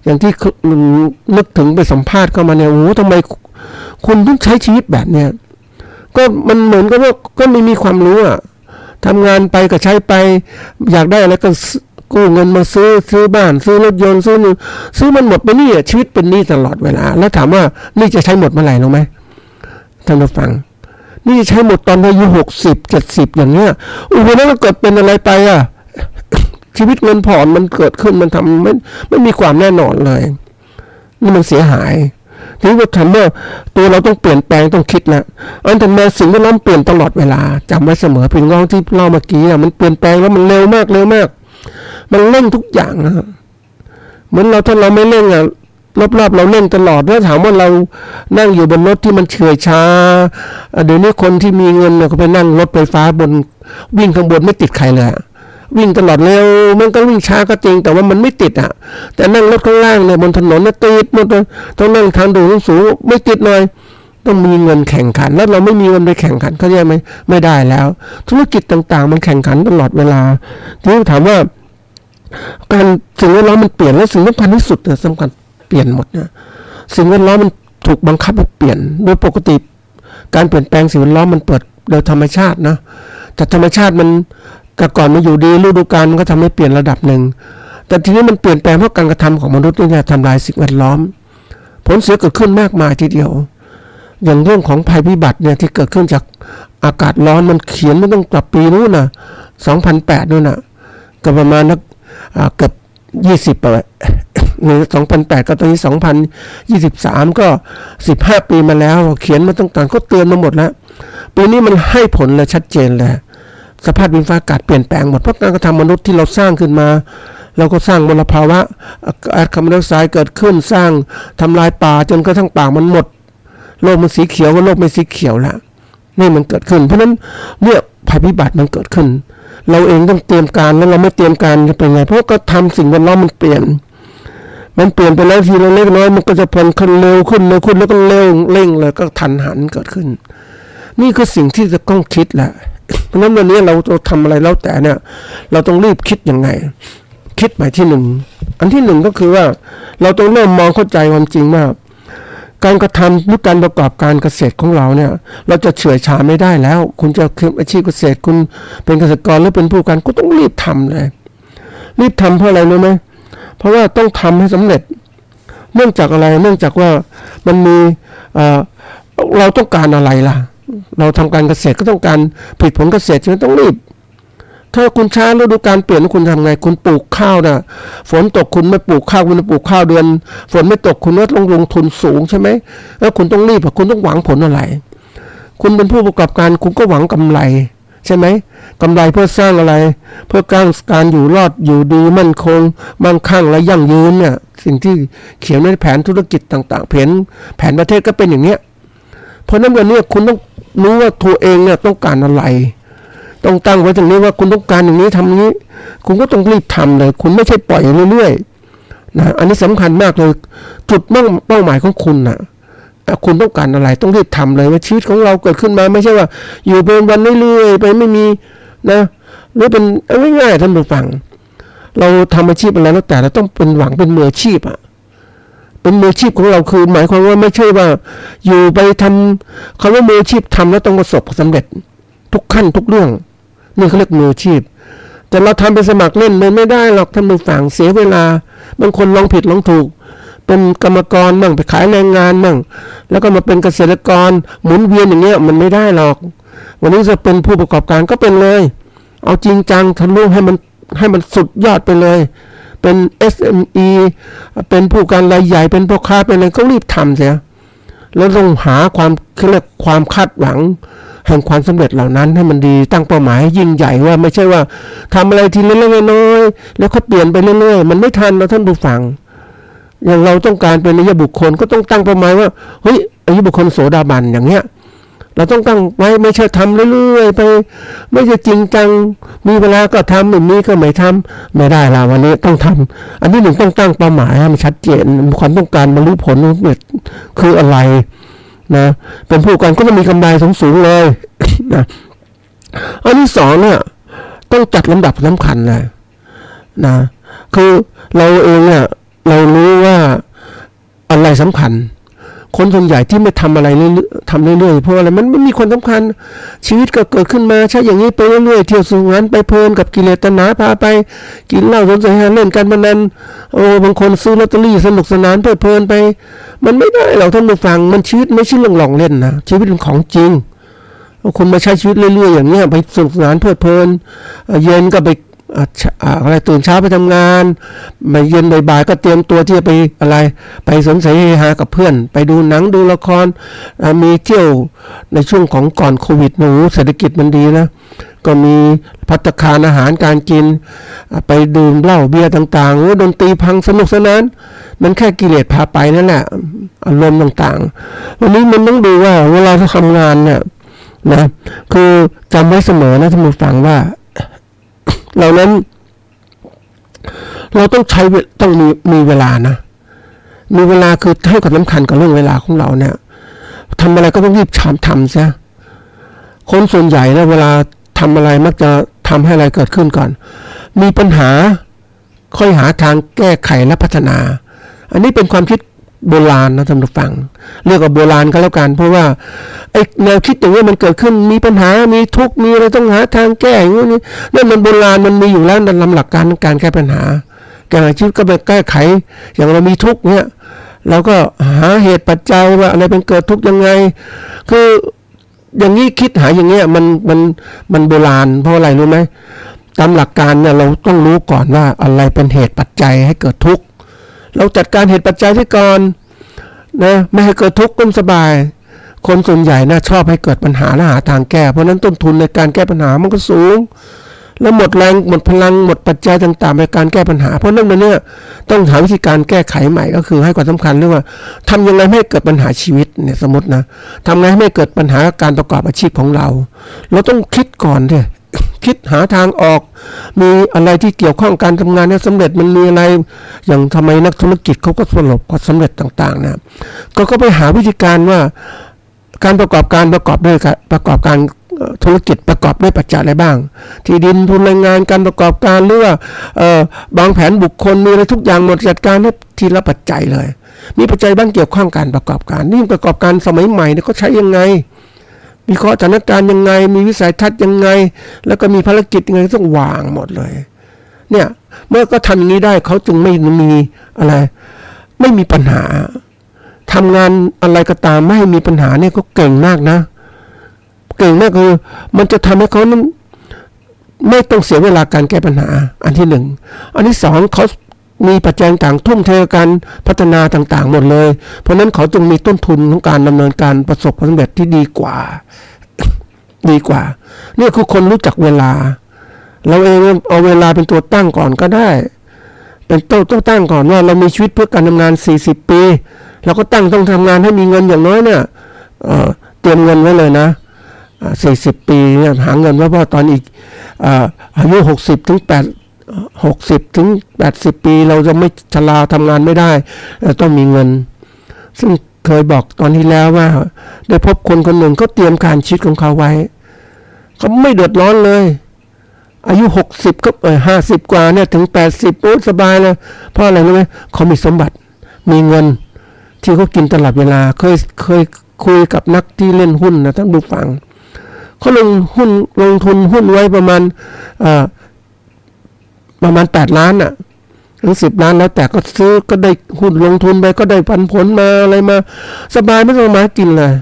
อย่างที่นึกถึงไปสัมภาษณ์เข้ามาเนี่ยโอ้ทำไมคุณต้องใช้ชีวิตแบบเนี้ยก็มันเหมือนกับว่าก็ไม่มีความรู้ทำงานไปก็ใช้ไปอยากได้อะไรก็กู้เงินมาซื้อบ้านซื้อรถยนต์ซื้อมันหมดไปนี่ชีวิตเป็นหนี้ตลอดเวลาแล้วถามว่านี่จะใช้หมดเมื่อไหร่รู้ไหมท่านผู้ฟังนี่จะใช้หมดตอนอายุ60-70อย่างเงี้ยวันนั้นมันเกิดเป็นอะไรไปชีวิตเงินผ่อนมันเกิดขึ้นมันทำไม่มีความแน่นอนเลยนี่มันเสียหายทีนี้ว่าทำเมื่อตัวเราต้องเปลี่ยนแปลงต้องคิดนะอันแต่แม้สิ่งแวดล้อมเปลี่ยนตลอดเวลาจำไว้เสมอพี่น้องที่เล่าเมื่อกี้มันเปลี่ยนแปลงแล้วมันเร็วมากมันเร่งทุกอย่างเหมือนถ้าเราไม่เร่งรอบๆเราเร่งตลอดแล้วถามว่าเรานั่งอยู่บนรถที่มันเฉื่อยช้าเดี๋ยวนี้คนที่มีเงินเนี่ยก็ไปนั่งรถไฟฟ้าบนวิ่งข้างบนไม่ติดใครเลยวิ่งตลอดเร็วมันก็วิ่งช้าก็จริงแต่ว่ามันไม่ติดแต่นั่งรถข้างล่างเนี่ยบนถนนน่ะติดมันต้องนั่งทางด่วนสูงไม่ติดเลยต้องมีเงินแข่งขันแล้วเราไม่มีเงินไปแข่งขันเข้าใจไหมไม่ได้แล้วธุรกิจต่างๆมันแข่งขันตลอดเวลาทีนี้ถามว่าการสิ่งแวดล้อมมันเปลี่ยนแล้วสิ่งสำคัญที่สุดสำคัญเปลี่ยนหมดเนี่ยสิ่งแวดล้อมมันถูกบังคับให้เปลี่ยนโดยปกติการเปลี่ยนแปลงสิ่งแวดล้อมมันเปิดโดยธรรมชาตินะแต่ธรรมชาติมันแต่ก่อนมันอยู่ดีฤดูกาลมันก็ทำให้เปลี่ยนระดับหนึ่งแต่ทีนี้มันเปลี่ยนแปลงเพราะการกระทำของมนุษย์เนี่ยทำลายสิ่งแวดล้อมผลเสียเกิดขึ้นมากมายทีเดียวอย่างเรื่องของภัยพิบัติเนี่ยที่เกิดขึ้นจากอากาศร้อนมันเขียนไม่ต้องกลับปีนู้นนะ2008นู่นนะก็ประมาณเกือบ20ปีใน2008ก็ตอนนี้2023ก็15 ปีมาแล้วเขียนมาตั้งแต่ก็เตือนมาหมดแล้วปีนี้มันให้ผลเลยชัดเจนเลยสภาพดินฟ้าอากาศเปลี่ยนแปลงหมดเพราะการกระทำมนุษย์ที่เราสร้างขึ้นมาเราก็สร้างมลภาวะก๊าซคาร์บอนไดออกไซด์เกิดขึ้นสร้างทำลายป่าจนกระทั่งป่ามันหมดโลกมันสีเขียวก็โลกไม่สีเขียวแล้วนี่มันเกิดขึ้นเพราะนั้นเนี่ยภัยพิบัติมันเกิดขึ้นเราเองต้องเตรียมการแล้วเราไม่เตรียมการจะเป็นไงเพราะก็ทำสิ่งแวดล้อมมันเปลี่ยนไปแล้วทีละเล็กน้อยมันก็จะพลขึ้นเร็วขึ้นแล้วก็เร่งเลยก็ทันหันเกิดขึ้นนี่คือสิ่งที่จะต้องคิดแหละเพราะนั้นวันนี้เราทำอะไรแล้วแต่เนี่ยเราต้องรีบคิดยังไงคิดหมายที่หนึ่งอันที่หนึ่งก็คือว่าเราต้องเริ่มมองเข้าใจความจริงว่าการกระทำหรือการประกอบการเกษตรของเราเนี่ยเราจะเฉื่อยชาไม่ได้แล้วคุณจะทำอาชีพเกษตรคุณเป็นเกษตรกรหรือเป็นผู้การก็ต้องรีบทำเลยรีบทำเพราะอะไรรู้ไหมเพราะว่าต้องทำให้สำเร็จเนื่องจากอะไรเนื่องจากว่ามันมีเราต้องการอะไรล่ะเราทำการเกษตรก็ต้องการผลิตผลเกษตรฉะนั้นต้องรีบถ้าคุณช้าฤดูกาลเปลี่ยนแล้วคุณทำไงคุณปลูกข้าวนะฝนตกคุณไม่ปลูกข้าวคุณปลูกข้าวเดือนฝนไม่ตกคุณก็ต้องลงทุนสูงใช่ไหมแล้วคุณต้องรีบคุณต้องหวังผลอะไรคุณเป็นผู้ประกอบการคุณก็หวังกำไรใช่ไหมกำไรเพื่อสร้างอะไรเพื่อการอยู่รอดอยู่ดีมั่นคงมั่งคั่งและยั่งยืนเนี่ยสิ่งที่เขียนในแผนธุรกิจต่างๆแผนประเทศก็เป็นอย่างเนี้ยเพราะนั้นวันนี้คุณต้องรู้ว่าตัวเองเนี่ยต้องการอะไรต้องตั้งไว้ตรงนี้ว่าคุณต้องการอย่างนี้ทำอย่างนี้คุณก็ต้องรีบทำเลยคุณไม่ใช่ปล่อยเรื่อยๆนะอันนี้สำคัญมากเลยจุดเป้าหมายของคุณนะคุณต้องการอะไรต้องรีบทำเลยว่าชีวิตของเราเกิดขึ้นมาไม่ใช่ว่าอยู่เป็นวันเรื่อยๆไปไม่มีนะหรือเป็นง่ายๆท่านผู้ฟังเราทำอาชีพอะไรแล้วแต่เราต้องเป็นหวังเป็นมืออาชีพเป็นมืออาชีพของเราคือหมายความว่าไม่ใช่ว่าอยู่ไปทำคำว่ามืออาชีพทำแล้วต้องประสบความสำเร็จทุกขั้นทุกเรื่องนี่เขาเรียกมืออาชีพแต่เราทำไปสมัครเล่นไม่ได้หรอกท่านผู้ฟังเสียเวลาบางคนลองผิดลองถูกเป็นกรรมกรบ้างไปขายแรงงานบ้างแล้วก็มาเป็นเกษตรกรหมุนเวียนอย่างเงี้ยมันไม่ได้หรอกวันนี้จะเป็นผู้ประกอบการก็เป็นเลยเอาจริงจังทะลุให้มันสุดยอดไปเลยเป็น SME เป็นผู้การรายใหญ่เป็นพ่อค้าเป็นอะไรก็รีบทำเสียแล้วต้องหาความคาดหวังแห่งความสำเร็จเหล่านั้นให้มันดีตั้งเป้าหมายยิ่งใหญ่ว่าไม่ใช่ว่าทำอะไรทีเล็กๆน้อยๆแล้วก็เปลี่ยนไปเรื่อยๆมันไม่ทันนะท่านผู้ฟังอย่างเราต้องการเป็นอริยบุคคลก็ต้องตั้งเป้าหมายว่าเฮ้ยอริยบุคคลโสดาบันอย่างเงี้ย เราต้องตั้งไว้ไม่ใช่ทำเรื่อยๆไปไม่ใช่จริงจังมีเวลาก็ทำไม่มีก็ไม่ทำไม่ได้ละวันนี้ต้องทำอันที่หนึ่งต้องตั้งเป้าหมายให้มันชัดเจนความต้องการบรรลุผลคืออะไรนะเป็นผู้การก็ต้องมีกำไรสูงๆเลยนะอันที่สองเนี่ยต้องจัดลำดับสำคัญเลยนะคือเราเองเนี่ยเรารู้ว่าอะไรสำคัญคนส่วนใหญ่ที่ไม่ทำอะไรทำเรื่อยๆเพราะอะไรมันไม่มีคนสำคัญชีวิตก็เกิดขึ้นมาใช่อย่างนี้ไปเรื่อยๆเที่ยวสู่งานไปเพลินกับกิเลสตัณหาพาไปกินเหล้าสนใจเล่นการพนันบางคนซื้อลอตเตอรี่สนุกสนานเพลินไปมันไม่ได้หรอกท่านผู้ฟังมันชีวิตไม่ใช่เรื่องหลอกเล่นนะชีวิตเป็นของจริงคนมาใช้ชีวิตเรื่อยๆอย่างเงี้ยไปสนุกสนานเพลินเย็นก็ไปอะไรตื่นเช้าไปทำงานมาเย็นบ่ายๆก็เตรียมตัวที่จะไปอะไรไปสนใจเฮฮากับเพื่อนไปดูหนังดูละครมีเที่ยวในช่วงของก่อนโควิดเศรษฐกิจมันดีนะก็มีภัตตาคารอาหารการกินไปดื่มเหล้าเบียร์ต่างๆดนตรีพังสนุกสนานมันแค่กิเลสพาไปนั่นแหละอารมณ์ต่างๆวันนี้มันต้องดูว่าเวลาทำงานเนี่ยนะคือจำไว้เสมอนะท่านผู้ฟังว่าเหล่านั้นเราต้องใช้ต้องมีเวลานะมีเวลาคือให้ความสำคัญกับเรื่องเวลาของเราเนี่ยทำอะไรก็ต้องรีบทำซะคนส่วนใหญ่นะเวลาทำอะไรมักจะทำให้อะไรเกิดขึ้นก่อนมีปัญหาค่อยหาทางแก้ไขและพัฒนาอันนี้เป็นความคิดโบราณนะท่านผู้ฟังเรียกว่าโบราณก็แล้วกันเพราะว่าไอ้แนวคิดอย่างนี้มันเกิดขึ้นมีปัญหามีทุกข์มีอะไรต้องหาทางแก้อย่างนี้นั่นมันโบราณมันมีอยู่แล้วในลำหลักการแก้ปัญหาการชีวิตก็ไปแก้ไขอย่างเรามีทุกข์เนี่ยเราก็หาเหตุปัจจัยว่าอะไรเป็นเกิดทุกข์ยังไงคืออย่างนี้คิดหาอย่างเงี้ยมันโบราณเพราะอะไรรู้ไหมตามหลักการเนี่ยเราต้องรู้ก่อนว่าอะไรเป็นเหตุปัจจัยให้เกิดทุกข์เราจัดการเหตุปัจจัยที่ก่อนนะไม่ให้เกิดทุกข์ก็สบายคนส่วนใหญ่นะชอบให้เกิดปัญหาและหาทางแก้เพราะนั้นต้นทุนในการแก้ปัญหามันก็สูงแล้วหมดแรงหมดพลังหมดปัจจัยต่างๆในการแก้ปัญหาเพราะนั้นมันเนี่ยต้องหาวิธีการแก้ไขใหม่ก็คือให้ความสำคัญเรื่องว่าทำยังไงไม่ให้เกิดปัญหาชีวิตเนี่ยสมมตินะทำไงให้ไม่เกิดปัญหาการประกอบอาชีพของเราต้องคิดก่อนดิคิดหาทางออกมีอะไรที่เกี่ยวข้องการทำงานเนี่ยสำเร็จมันมีอะไรอย่างทำไมนักธุรกิจเขาก็ประสบความสำเร็จต่างๆนะก็ไปหาวิธีการว่าการประกอบการธุรกิจประกอบด้วยปัจจัยอะไรบ้างที่ดินทุนแรงงานการประกอบการหรือว่าบางแผนบุคคลมีอะไรทุกอย่างหมดจัดการให้ทีละปัจจัยเลยมีปัจจัยบ้างเกี่ยวข้องการประกอบการนี่ประกอบการสมัยใหม่เนี่ยเขาใช้ยังไงวิเคราะห์สถานการณ์ยังไงมีวิสัยทัศน์ยังไงแล้วก็มีภารกิจยังไงต้องวางหมดเลยเนี่ยเมื่อก็ทำอย่างนี้ได้เขาจึงไม่มีอะไรไม่มีปัญหาทำงานอะไรก็ตามไม่ให้มีปัญหาเนี่ยเขาเก่งมากนะเก่งมากคือมันจะทำให้เขานั้นไม่ต้องเสียเวลาการแก้ปัญหาอันที่หนึ่งอันที่สองเขามีปัจจัยต่างทุ่มเทการพัฒนาต่างๆหมดเลยเพราะนั้นเขาจึงมีต้นทุนของการดำเนินการประสบความสำเร็จที่ดีกว่านี่คือคนรู้จักเวลาเราเองเอาเวลาเป็นตัวตั้งก่อนก็ได้เป็นตัวตั้งก่อนว่าเรามีชีวิตเพื่อการทำงาน40ปีเราก็ต้องทำงานให้มีเงินอย่างน้อยเนี่ยเตรียมเงินไว้เลยนะ40ปีเนี่ยหาเงินไว้เพราะตอนอีกอายุ60 ถึง 80 ปีเราจะไม่ชราทำงานไม่ได้ต้องมีเงินซึ่งเคยบอกตอนที่แล้วว่าได้พบคนคนหนึ่งเขาเตรียมการชีวิตของเขาไว้เขาไม่เดือดร้อนเลยอายุ60ก็50กว่าเนี่ยถึง80โอ้สบายเลยเพราะอะไรรู้ไหมเขามีสมบัติมีเงินที่เขากินตลอดเวลาเคยคุยกับนักที่เล่นหุ้นนะท่านผู้ฟังเขาลงทุนหุ้นไว้ประมาณ8 ล้านอ่ะหรือ10 ล้านแล้วแต่ก็ซื้อก็ได้หุ้นลงทุนไปก็ได้ปันผลมาอะไรมาสบายไม่ต้องมากินเลย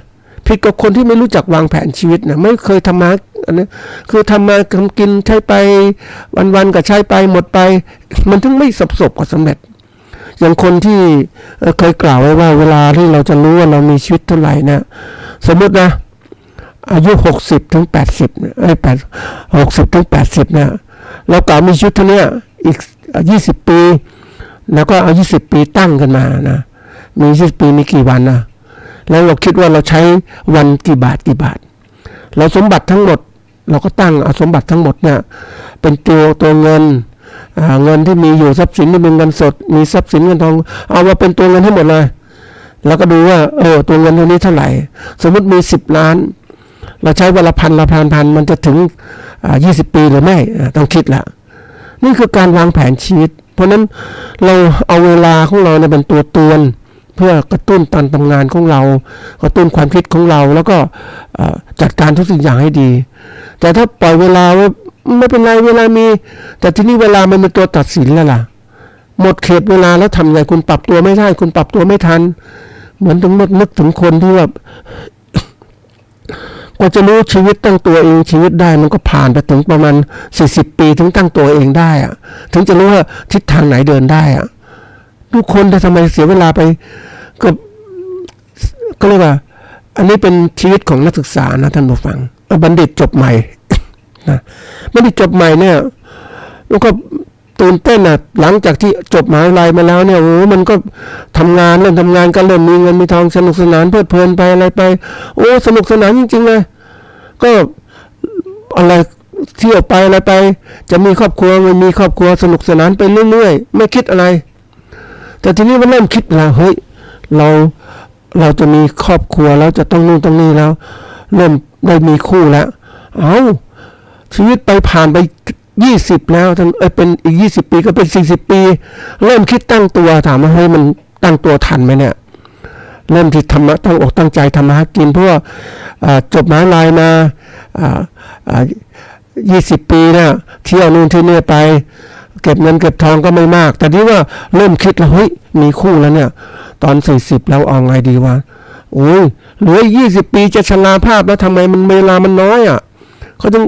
ผิดกับคนที่ไม่รู้จักวางแผนชีวิตนะไม่เคยทำมาอันนี้คือทำมาทำกินใช้ไปวันๆก็ใช้ไปหมดไปมันถึงไม่ประสบความสำเร็จอย่างคนที่เคยกล่าวไว้ว่าเวลาที่เราจะรู้ว่าเรามีชีวิตเท่าไหร่นะสมมตินะอายุ60 ถึง 80เนี่ย60 ถึง 80เนี่ยเรากล่าวมีชีวิตเท่านี้อีก20 ปีแล้วก็เอา20 ปีตั้งกันมานะมี20 ปีมีกี่วันนะแล้วเราคิดว่าเราใช้วันกี่บาท เราสมบัติทั้งหมดเราก็ตั้งเอาสมบัติทั้งหมดเนี่ยเป็นตัวเงินเงินที่มีอยู่ทรัพย์สินที่เป็นเงินสดมีทรัพย์สินเงินทองเอามาเป็นตัวเงินให้หมดเลยแล้วก็ดูว่าตัวเงินตัวนี้เท่าไหร่สมมติมี10 ล้านเราใช้วันละพันมันจะถึง20 ปีหรือไม่ต้องคิดละนี่คือการวางแผนชีวิตเพราะนั้นเราเอาเวลาของเราเนี่ยเป็นตัวตวนเพื่อกระตุ้นการทำงานของเรากระตุ้นความคิดของเราแล้วก็จัดการทุกสิ่งอย่างให้ดีแต่ถ้าปล่อยเวลาไว้ไม่เป็นไรเวลามีแต่ทีนี้เวลามันเป็นตัวตัดสินแล้วล่ะหมดเขตเวลาแล้วทำไงคุณปรับตัวไม่ได้คุณปรับตัวไม่ทันเหมือนถึงนึกถึงคนที่แบบกว่าจะรู้ชีวิตตั้งตัวเองชีวิตได้มันก็ผ่านไปถึงประมาณ40 ปีถึงตั้งตัวเองได้อะถึงจะรู้ว่าทิศทางไหนเดินได้อะทุกคนแต่ทำไมเสียเวลาไปก็เรียกว่าอันนี้เป็นชีวิตของนักศึกษานะท่านผู้ฟังบัณฑิตจบใหม่นะบัณฑิตจบใหม่เนี่ยแล้วก็ตื่นเต้นนะหลังจากที่จบมหาวิทยาลัยมาแล้วเนี่ยมันก็ทำงานเริ่มทำงานก็เริ่มมีเงินมีทองสนุกสนานเพลิดเพลินไปอะไรไปสนุกสนานจริงๆเลยก็อะไรเที่ยวไปอะไรไปจะมีครอบครัวไม่มีครอบครัวสนุกสนานไปเรื่อยๆไม่คิดอะไรแต่ทีนี้มันเริ่มคิดแล้วเฮ้ยเราจะมีครอบครัวแล้วจะต้องนู่นต้องนี่แล้วเริ่มได้มีคู่แล้วชีวิตไปผ่านไป20แล้วเป็นอีก20 ปีก็เป็น40 ปีเริ่มคิดตั้งตัวถามว่าเฮ้ยมันตั้งตัวทันไหมเนี่ยเริ่มที่ตั้งอกตั้งใจทำมาหากินเพราะว่าจบมหาวิทยาลัยมา20 ปีเนี่ยเที่ยวนู่นที่นี่ไปเก็บเงินเก็บทองก็ไม่มากแต่ที่ว่าเริ่มคิดแล้วเฮ้ยมีคู่แล้วเนี่ยตอน40แล้วเอาไงดีวะเหลือ20 ปีจะชราภาพแล้วทำไมมันเวลามันน้อยอ่ะเขาต้อง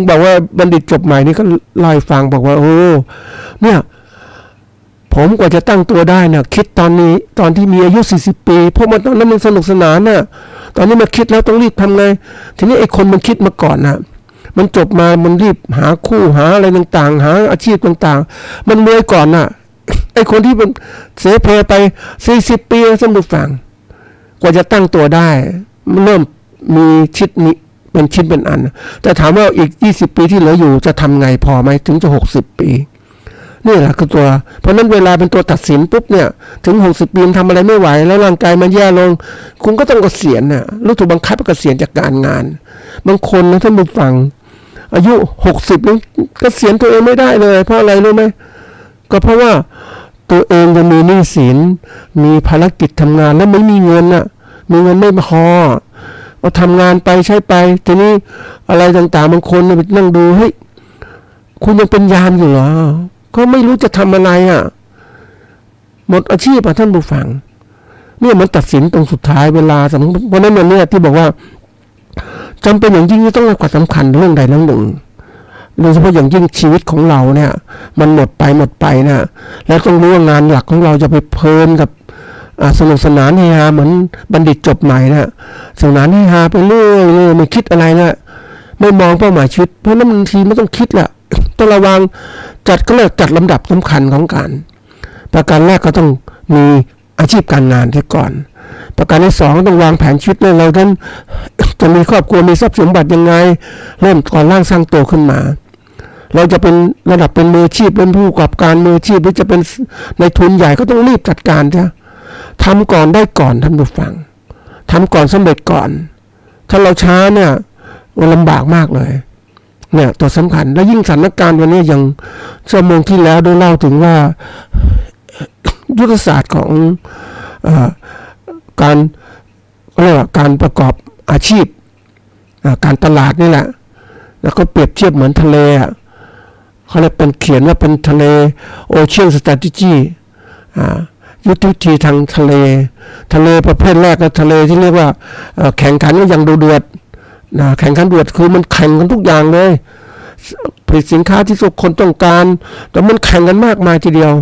บอกว่าบัณฑิตจบใหม่นี่ก็เล่าให้ฟังบอกว่าเนี่ยผมกว่าจะตั้งตัวได้เนี่ยคิดตอนที่มีอายุ40 ปีเพราะมันตอนนั้นมันสนุกสนานน่ะตอนนี้มันคิดแล้วต้องรีบทำไงทีนี้ไอ้คนมันคิดมาก่อนน่ะมันจบมามันรีบหาคู่หาอะไรต่างๆหาอาชีพต่างๆมันรวยก่อนน่ะไอ้คนที่มันเสเพไป40 ปีสมุดฝังกว่าจะตั้งตัวได้มันเริ่มมีชิดนี้เป็นชิ้นเป็นอันแต่ถามว่าอีก20 ปีที่เหลืออยู่จะทำไงพอไหมถึงจะ60 ปีนี่แหละคือตัวเพราะนั้นเวลาเป็นตัวตัดสินปุ๊บเนี่ยถึง60 ปีทำอะไรไม่ไหวแล้วร่างกายมันแย่ลงคุณก็ต้องเกษียณน่ะรู้ถูกบังคับให้เกษียณจากการงานบางคนนะท่านผู้ฟังอายุ60แล้วเกษียณตัวเองไม่ได้เลยเพราะอะไรรู้ไหมก็เพราะว่าตัวเองจะมีหนี้สินมีภารกิจทำงานแล้วไม่มีเงินน่ะมีเงินไม่พอก็ทำงานไปใช้ไปทีนี้อะไรต่างๆบางคนเนี่ยนั่งดูเฮ้ยคุณยังเป็นยามอยู่เหรอก็ไม่รู้จะทำอะไรอ่ะหมดอาชีพท่านผู้ฟังเนี่ยมันตัดสินตรงสุดท้ายเวลาสำคัญเพราะนั้นเนี่ยที่บอกว่าจำเป็นอย่างยิ่งที่ต้องให้ความสำคัญเรื่องใดเรื่องหนึ่งโดยเฉพาะอย่างยิ่งชีวิตของเราเนี่ยมันหมดไปนะแล้วต้องรู้ว่างานหลักของเราจะไปเพลินกับสนุกสนานเฮฮาเหมือนบัณฑิตจบใหม่นะสนุกสนานเฮฮาไปเรื่อยไม่คิดอะไรนะไม่มองเป้าหมายชีวิตเพราะนั้นบางทีไม่ต้องคิดแหละต้องระวังจัดลำดับสำคัญของการประการแรกก็ต้องมีอาชีพการงานเสียก่อนประการที่2ต้องวางแผนชีวิตเราท่านจะมีครอบครัวมีทรัพย์สมบัติยังไงเริ่มก่อนร่างสร้างตัวขึ้นมาเราจะเป็นระดับเป็นมืออาชีพเป็นผู้ประกอบการมืออาชีพหรือจะเป็นในทุนใหญ่ก็ต้องรีบจัดการใช่ทำก่อนได้ก่อนท่านผู้ฟังทำก่อนสำเร็จก่อนถ้าเราช้าเนี่ยมันลำบากมากเลยเนี่ยตัวสำคัญและยิ่งสถานการณ์วันนี้อย่างชั่วโมงที่แล้วได้เล่าถึงว่ายุทธศาสตร์ของการเรียกว่าการประกอบอาชีพการตลาดนี่แหละแล้วก็เปรียบเทียบเหมือนทะเลเขาเรียกเป็นเขียนว่าเป็นทะเล Ocean Strategy ยุทธวิธีทางทะเลประเภทแรกก็ทะเลที่เรียกว่าแข่งขันกันอย่างดุเดือดแข่งขันดุเดือดคือมันแข่งกันทุกอย่างเลยผลิตสินค้าที่ทุกคนต้องการแต่มันแข่งกันมากมายทีเดียว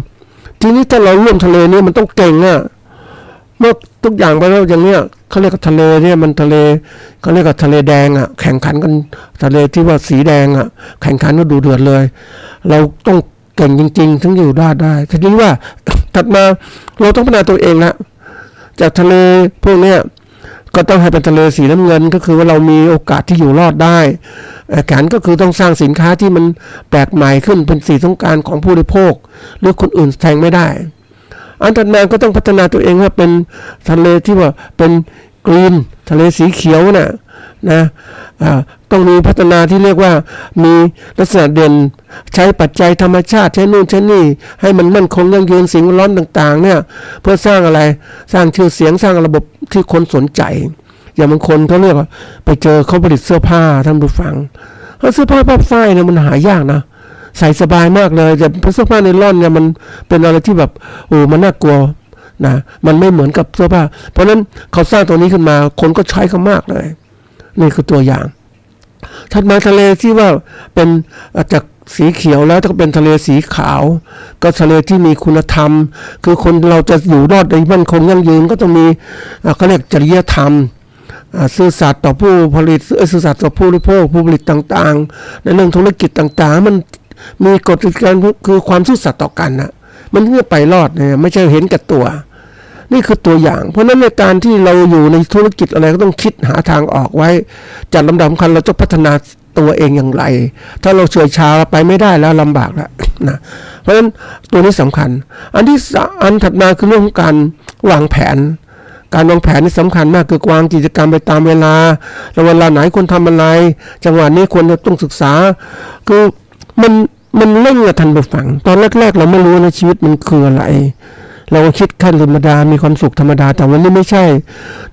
ทีนี้ถ้าเราร่วมทะเลนี้มันต้องเก่งเมื่อทุกอย่างไปแล้วอย่างเนี้ยเขาเรียกว่าทะเลเนี่ยมันทะเลเขาเรียกว่าทะเลแดงแข่งขันกันทะเลที่ว่าสีแดงแข่งขันก็ดูเดือดเลยเราต้องเก่งจริงๆถึงอยู่ได้ทีนี้ว่าถัดมาเราต้องพัฒนาตัวเองละจากทะเลพวกเนี้ย ก็ต้องให้เป็นทะเลสีน้ำเงินก็คือว่าเรามีโอกาสที่อยู่รอดได้แผนก็คือต้องสร้างสินค้าที่มันแปลกใหม่ขึ้นเป็นสีต้องการของผู้บริโภคหรือคนอื่นแทงไม่ได้อันถัดมาก็ต้องพัฒนาตัวเองว่าเป็นทะเลที่ว่าเป็นกรีนทะเลสีเขียวนะต้องมีพัฒนาที่เรียกว่ามีลักษณะเด่นใช้ปัจจัยธรรมชาติใช้นู่นใช้นี่ให้มันมั่นคงยั่งยืนสิ่งแวดล้อมต่างๆเนี่ยเพื่อสร้างอะไรสร้างชื่อเสียงสร้างระบบที่คนสนใจอย่างบางคนเขาเรียกว่าไปเจอเขาผลิตเสื้อผ้าท่านผู้ฟังเสื้อผ้าฝ้ายเนี่ยมันหายากนะใส่สบายมากเลยแต่เสื้อผ้าไนล่อนเนี่ยมันเป็นอะไรที่แบบมันน่ากลัวนะมันไม่เหมือนกับเสื้อผ้าเพราะฉะนั้นเขาสร้างตัวนี้ขึ้นมาคนก็ใช้กันมากเลยนี่คือตัวอย่างถัดมาทะเลที่ว่าเป็นจากสีเขียวแล้วก็เป็นทะเลสีขาวก็ทะเลที่มีคุณธรรมคือคนเราจะอยู่รอดในมั่นคงยั่งยืนก็ต้องมีเขาเรียกจริยธรรมซื่อสัตย์ต่อผู้ผลิตซื่อสัตย์ต่อผู้บริโภคผู้ผลิตต่างๆในเรื่องธุรกิจต่างๆมันมีกฎการคือความซื่อสัตย์ต่อกันนะมันเพื่อไปรอดเนี่ยไม่ใช่เห็นแก่ตัวนี่คือตัวอย่างเพราะนั้นในการที่เราอยู่ในธุรกิจอะไรก็ต้องคิดหาทางออกไว้จัดลำดับสำคัญเราจะพัฒนาตัวเองอย่างไรถ้าเราเฉื่อยชาไปไม่ได้แล้วลำบากแล้วนะเพราะฉะนั้นตัวนี้สำคัญอันถัดมาคือเรื่องของการวางแผนการวางแผนนี่สำคัญมากคือวางกิจกรรมไปตามเวลาแล้วเวลาไหนควรทำอะไรจังหวะนี้ควรจะต้องศึกษาคือมันเร่งทันผู้ฟังตอนแรกๆเราไม่รู้นะชีวิตมันคืออะไรเราก็คิดขั้นธรรมดามีความสุขธรรมดาแต่วันนี้ไม่ใช่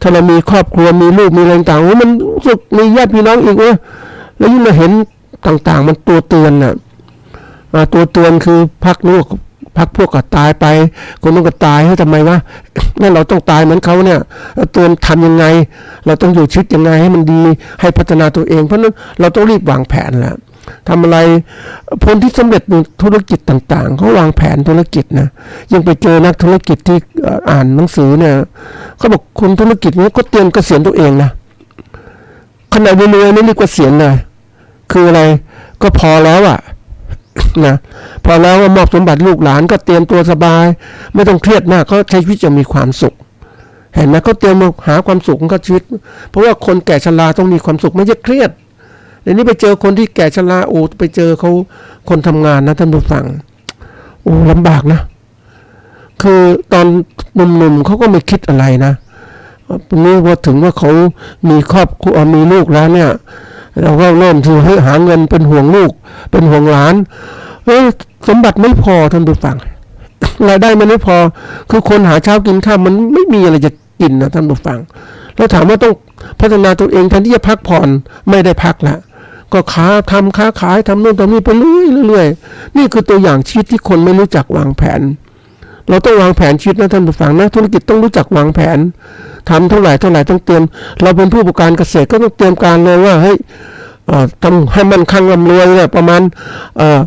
ถ้าเรามีครอบครัวมีลูกมีอะไรต่างๆมันสุขมีญาติพี่น้องอีกแล้วยิ่งเราเห็นต่างๆมันตัวเตือนตัวเตือนคือพักพวกก็ตายไปคนนู้นก็ตายให้ทำไมวะนั่นเราต้องตายเหมือนเขาเนี่ยเตือนทำยังไงเราต้องอยู่ชีวิตยังไงให้มันดีให้พัฒนาตัวเองเพราะนั้นเราต้องรีบวางแผนแล้วทำอะไรคนที่สำเร็จในธุรกิจต่างๆเขาวางแผนธุรกิจนะยังไปเจอนักธุรกิจที่อ่านหนังสือเนี่ยเขาบอกคนธุรกิจนี้ก็เตรียมเกษียณตัวเองนะขณะรวยๆนี่เรียกเกษียณเลยคืออะไรก็พอแล้วนะพอแล้วมอบสมบัติลูกหลานก็เตรียมตัวสบายไม่ต้องเครียดมากเขาใช้ชีวิตจะมีความสุขเห็นไหมเขาเตรียมหาความสุขของชีวิตเพราะว่าคนแก่ชราต้องมีความสุขไม่ใช่เครียดเดี๋ยวนี้ไปเจอคนที่แก่ชราไปเจอเขาคนทำงานนะท่านผู้ฟังลำบากนะคือตอนหนุ่มๆเขาก็ไม่คิดอะไรนะนี่พอถึงว่าเขามีครอบครัวมีลูกแล้วเนี่ยเราก็เริ่มที่หาเงินเป็นห่วงลูกเป็นห่วงหลานสมบัติไม่พอท่านผู้ฟังรายได้มันไม่พอคือคนหาเช้ากินข้าวมันไม่มีอะไรจะกินนะท่านผู้ฟังแล้วถามว่าต้องพัฒนาตัวเองแทนที่จะพักผ่อนไม่ได้พักละก็ค้าขายทำนู่นทำนี่ไปเรื่อยนี่คือตัวอย่างชีวิตที่คนไม่รู้จักวางแผนเราต้องวางแผนชีวิตนะท่านผู้ฟังนะธุรกิจต้องรู้จักวางแผนทำเท่าไหร่ต้องเตรียมเราเป็นผู้ประกอบการเกษตรก็ต้องเตรียมการเลยว่าเฮ้ยทำให้มันคั่งร่ำรวยเนี่ยประมาณ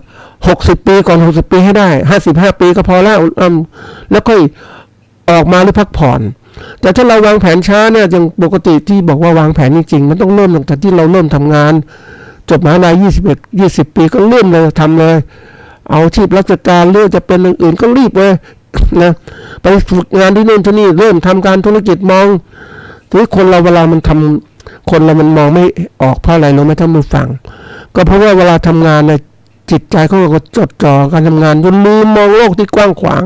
60 ปีก่อน60 ปีให้ได้55 ปีก็พอแล้วแล้วค่อยออกมาหรือพักผ่อนแต่ถ้าเราวางแผนช้าเนี่ยอย่างปกติที่บอกว่าวางแผนจริงๆมันต้องเริ่มตั้งแต่ที่เราเริ่มทำงานจบมหาวิทยาลัย20 ปีก็เริ่มเลยทำเลยเอาอาชีพราชการหรือจะเป็นอย่างอื่นก็รีบเลยนะไปฝึกงานที่นู่นที่นี่เริ่มทำการธุรกิจมองที่คนเราเวลามันทำคนเรามันมองไม่ออกเพราะอะไรรู้ไหมท่านผู้ฟังก็เพราะว่าเวลาทำงานเนี่ยจิตใจเขาก็จดจ่อการทำงานจนลืมมองโลกที่กว้างขวาง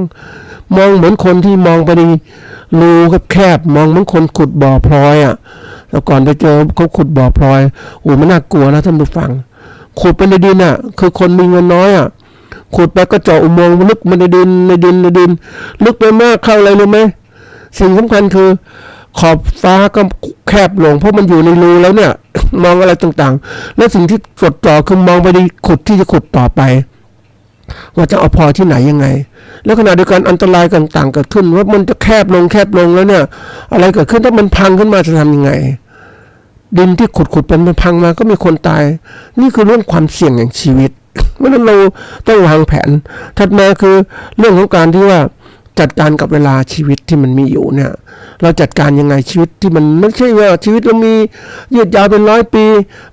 มองเหมือนคนที่มองไปในรูแคบมองเหมือนคนขุดบ่อพลอยแล้วก่อนไปเจอเขาขุดบ่อพลอยมันน่ากลัวนะท่านผู้ฟังขุดไปในดินคือคนมีเงินน้อยขุดไปก็เจาะอุโมงค์ลึกมันในดินลึกไปมากเข้าอะไรรู้ไหมสิ่งสำคัญคือขอบฟ้าก็แคบลงเพราะมันอยู่ในรูแล้วเนี่ยมองอะไรต่างๆแล้วสิ่งที่จดจ่อคือมองไปในขุดที่จะขุดต่อไปว่าจะเอาพอที่ไหนยังไงแล้วขณะเดียวกันอันตรายต่างๆเกิดขึ้นว่ามันจะแคบลงแล้วเนี่ยอะไรเกิดขึ้นถ้ามันพังขึ้นมาจะทำยังไงดินที่ขุดเป็นมันพังมาก็มีคนตายนี่คือเรื่องความเสี่ยงอย่างชีวิตเพราะฉะนั้นเราต้องวางแผนถัดมาคือเรื่องของการที่ว่าจัดการกับเวลาชีวิตที่มันมีอยู่เนี่ยเราจัดการยังไงชีวิตที่มันไม่ใช่ว่าชีวิตเรามียืดยาวเป็น100 ปี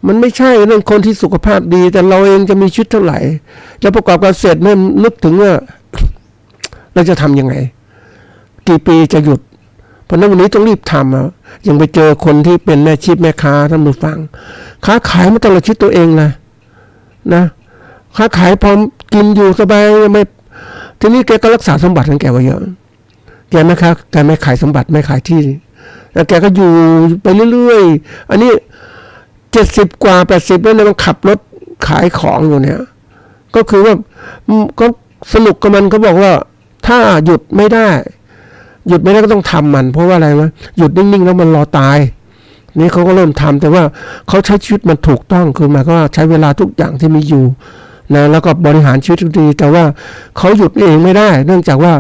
มันไม่ใช่เรื่องคนที่สุขภาพดีแต่เราเองจะมีชีวิตเท่าไหร่จะประกอบการเสร็จเนี่ยนึกถึงว่าเราจะทำยังไงกี่ปีจะหยุดเพ ราะนั้นวันนี้ต้องรีบทำยังไปเจอคนที่เป็นแม่ชีพแม่ค้าท่านผู้ฟังค้าขายมาตลอดชีวิตตัวเองนะค้าขายพร้อมกินอยู่สบายไม่ทีนี้แกก็รักษาสมบัติของแกไว้เยอะแกไม่ค้าแกไม่ขายสมบัติไม่ขายที่แล้วแกก็อยู่ไปเรื่อยๆอันนี้70 กว่า80แล้วเนี่ยมันขับรถขายของอยู่เนี่ยก็คือว่าก็สนุกกับมันเขาบอกว่าถ้าหยุดไม่ได้ก็ต้องทำมันเพราะว่าอะไรวะหยุดนิ่งๆแล้วมันรอตายนี่เขาก็เริ่มทำแต่ว่าเขาใช้ชีวิตมันถูกต้องคือหมายความว่าใช้เวลาทุกอย่างที่มีอยู่นะแล้วก็บริหารชีวิตดีแต่ว่าเขาหยุดเองไม่ได้เนื่องจากว่า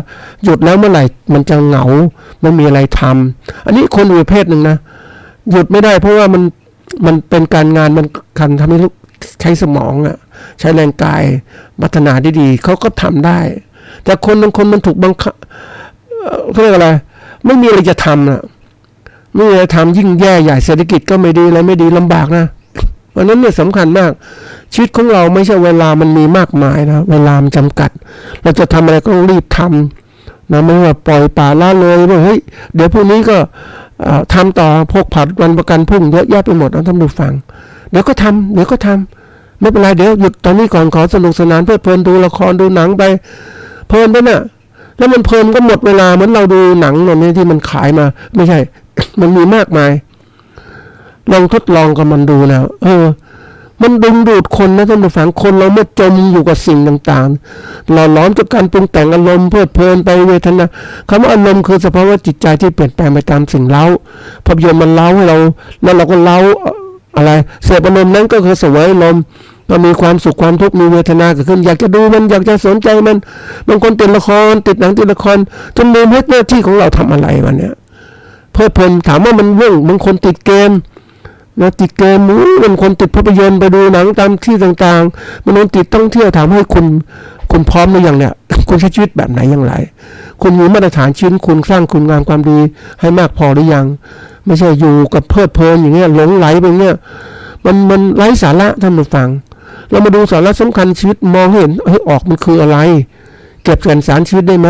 หยุดแล้วเมื่อไหร่มันจะเหงาไม่มีอะไรทำอันนี้คนประเภทหนึ่งนะหยุดไม่ได้เพราะว่ามันเป็นการงานมันคันทำให้ใช้สมองใช้แรงกายพัฒนาได้ดีเขาก็ทำได้แต่คนบางคนมันถูกบังคับเขาเรียกอะไรไม่มีอะไรจะทำไม่มีอะไรทำยิ่งแย่ใหญ่เศรษฐกิจก็ไม่ดีอะไรไม่ดีลำบากนะเพราะนั้นเนี่ยสำคัญมากชีวิตของเราไม่ใช่เวลามันมีมากมายนะเวลามันจำกัดเราจะทำอะไรก็ต้องรีบทำนะไม่ว่าปล่อยป่าละเลยว่าเฮ้ยเดี๋ยวพรุ่งนี้ก็ทำต่อพกผัดวันประกันพรุ่งเยอะแยะไปหมดนะท่านผู้ฟังเดี๋ยวก็ทำไม่เป็นไรเดี๋ยวหยุดตอนนี้ก่อนขอสนุกสนานเพลิดเพลินดูละครดูหนังไปเพลินไปน่ะแล้วมันเพลินก็หมดเวลาเหมือนเราดูหนังเนี่ยที่มันขายมาไม่ใช่ มันมีมากมายลองทดลองกับมันดูแล้วมันดึงดูดคนนะท่านผู้ฟังคนเราเมื่อจมอยู่กับสิ่งต่างๆหล่อหลอมจากการปรุงแต่งอารมณ์เพลิดเพลินไปเวทนาคำว่าอารมณ์คือสภาวะจิตใจที่เปลี่ยนแปลงไปตามสิ่งเล้าภาพยนตร์มันเล้าให้เราแล้วเราก็เล้าอะไรเสพอารมณ์นั้นก็คือเสวยอารมณ์ก็มีความสุขความทุกข์มีเวทนาเกิดขึ้นอยากจะดูมันอยากจะสนใจมันบางคนติดละครติดหนังติดละครจนลืมหน้าที่ของเราทำอะไรวันเนี้ยเพลิดเพลินถามว่ามันเรื่องบางคนติดเกมนะติดเกมมันคนติดภาพยนตร์ไปดูหนังตามที่ต่างๆมันติดท่องเที่ยวถามให้คุณพร้อมหรือยังเนี่ย คุณใช้ชีวิตแบบไหนอย่างไรคุณมีมาตรฐานชีวิตคุณสร้างคุณงามความดีให้มากพอหรือยังไม่ใช่อยู่กับเพลิดเพลินอย่างเงี้ยหลงไหลไปเงี้ยมันไร้สาระท่านผู้ฟังเรามาดูสาระสำคัญชีวิตมองเห็นให้ออกมันคืออะไรเก็บสารชีวิตได้ไหม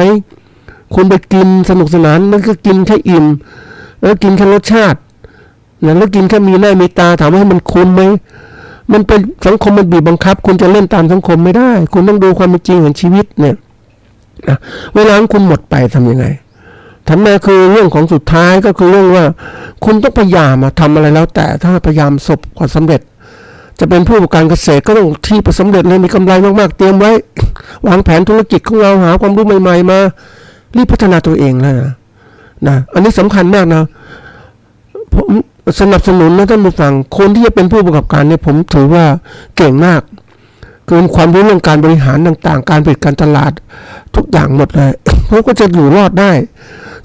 คุณไปกินสนุกสนานนั่นก็กินแค่อิ่มแล้วกินแค่รสชาติแล้วกินแค่มีหน้ามีตาถามว่าให้มันคุ้มไหมมันเป็นสังคมมันบีบบังคับคุณจะเล่นตามสังคมไม่ได้คุณต้องดูความเป็นจริงของชีวิตเนี่ยนะเวลาคุณหมดไปทำยังไงถัดมาคือเรื่องของสุดท้ายก็คือเรื่องว่าคุณต้องพยายามทำอะไรแล้วแต่ถ้าพยายามประสบความสำเร็จจะเป็นผู้ประกอบการเกษตรก็ต้องที่ประสบสำเร็จเลยมีกำไรมากๆเตรียมไว้วางแผนธุรกิจของเราหาความรู้ใหม่ๆมารีบพัฒนาตัวเองแล้วนะอันนี้สำคัญมากนะผมสนับสนุนนะท่านผู้ฟังคนที่จะเป็นผู้ประกอบการเนี่ยผมถือว่าเก่งมากคือความรู้เรื่องการบริหารต่างๆการผลิตการตลาดทุกอย่างหมดเลยเขาก็จะอยู่รอดได้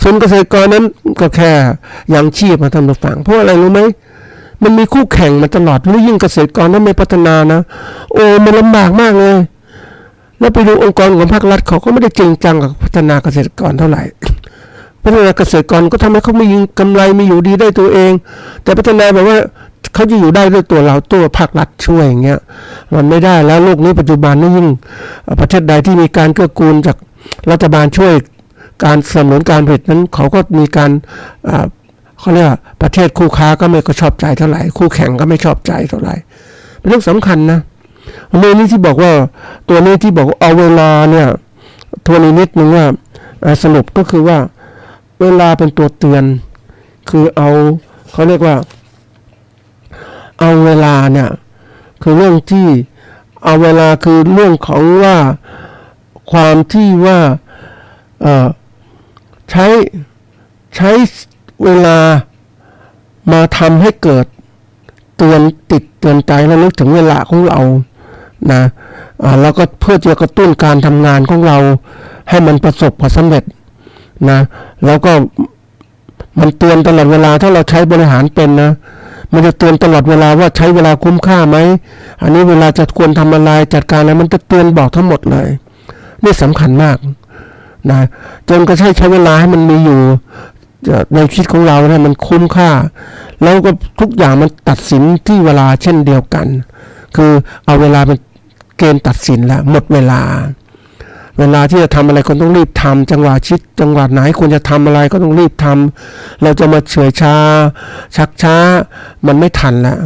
ส่วนเกษตรกรนั้นก็แค่ยังชีพมาท่านผู้ฟังเพราะอะไรรู้ไหมมันมีคู่แข่งมาตลอดหรือยิ่งเกษตรกรนั้นไม่พัฒนานะมันลำบากมากเลยแล้วไปดูองค์กรของภาครัฐเขาก็ไม่ได้จริงจังกับพัฒนาเกษตรกรเท่าไหร่พัฒนาเกษตรกรก็ทำให้เขาไม่ยิงกำไรมีอยู่ดีได้ตัวเองแต่พัฒนาแบบว่าเขาจะอยู่ได้ด้วยตัวเราตัวภาครัฐช่วยอย่างเงี้ยมันไม่ได้แล้วโลกนี้ปัจจุบันนี่ยิ่งประเทศใดที่มีการเกื้อกูลจากรัฐบาลช่วยการสนับสนุนการผลิตนั้นเขาก็มีการเขาเรียกประเทศคู่ค้าก็ไม่ก็ชอบใจเท่าไหร่คู่แข่งก็ไม่ชอบใจเท่าไหร่เป็นเรื่องสำคัญนะเรื่องนี้ที่บอกว่าตัวนี้ที่บอกเอาเวลาเนี่ยตัวนี้นิดนึงว่าสรุปก็คือว่าเวลาเป็นตัวเตือนคือเขาเรียกว่าเอาเวลาเนี่ยคือเรื่องที่เอาเวลาคือเรื่องของว่าความที่ว่าใช้เวลามาทำให้เกิดเตือนใจและนึกถึงเวลาของเรานะแล้วก็เพื่อจะกระตุ้นการทำงานของเราให้มันประสบความสำเร็จนะแล้วก็มันเตือนตลอดเวลาถ้าเราใช้บริหารเป็นนะมันจะเตือนตลอดเวลาว่าใช้เวลาคุ้มค่าไหมอันนี้เวลาจะควรทำอะไรจัดการอะไรมันจะเตือนบอกทั้งหมดเลยนี่สำคัญมากนะจนก็ใช้เวลาให้มันมีอยู่ในชีวิตของเราเนี่ยมันคุ้มค่าแล้วก็ทุกอย่างมันตัดสินที่เวลาเช่นเดียวกันคือเอาเวลาเป็นเกณฑ์ตัดสินแล้วหมดเวลา เวลาที่จะทำอะไรก็ต้องรีบทำจังหวะชิดจังหวะไหนควรจะทำอะไรก็ต้องรีบทำเราจะมาเฉยช้าชักช้ามันไม่ทันแล้ว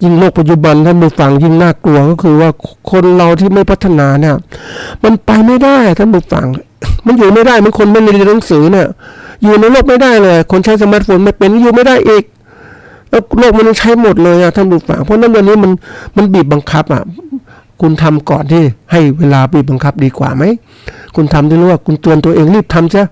ยิ่งโลกปัจจุบันท่านผู้ฟังยิ่งน่ากลัวก็คือว่าคนเราที่ไม่พัฒนาเนี่ยมันไปไม่ได้ท่านผู้ฟังมันอยู่ไม่ได้มันคนไม่เรียนหนังสือเนี่ยอยู่ในโลกไม่ได้เลยคนใช้สมาร์ทโฟนไม่เป็นอยู่ไม่ได้อีกแล้วโลกมันใช้หมดเลยท่านผู้ฟังเพราะนั้นวันนี้มันบีบบังคับคุณทำก่อนที่ให้เวลาบีบบังคับดีกว่าไหมคุณทำได้รู้ว่าคุณเตือนตัวเองรีบทำซะ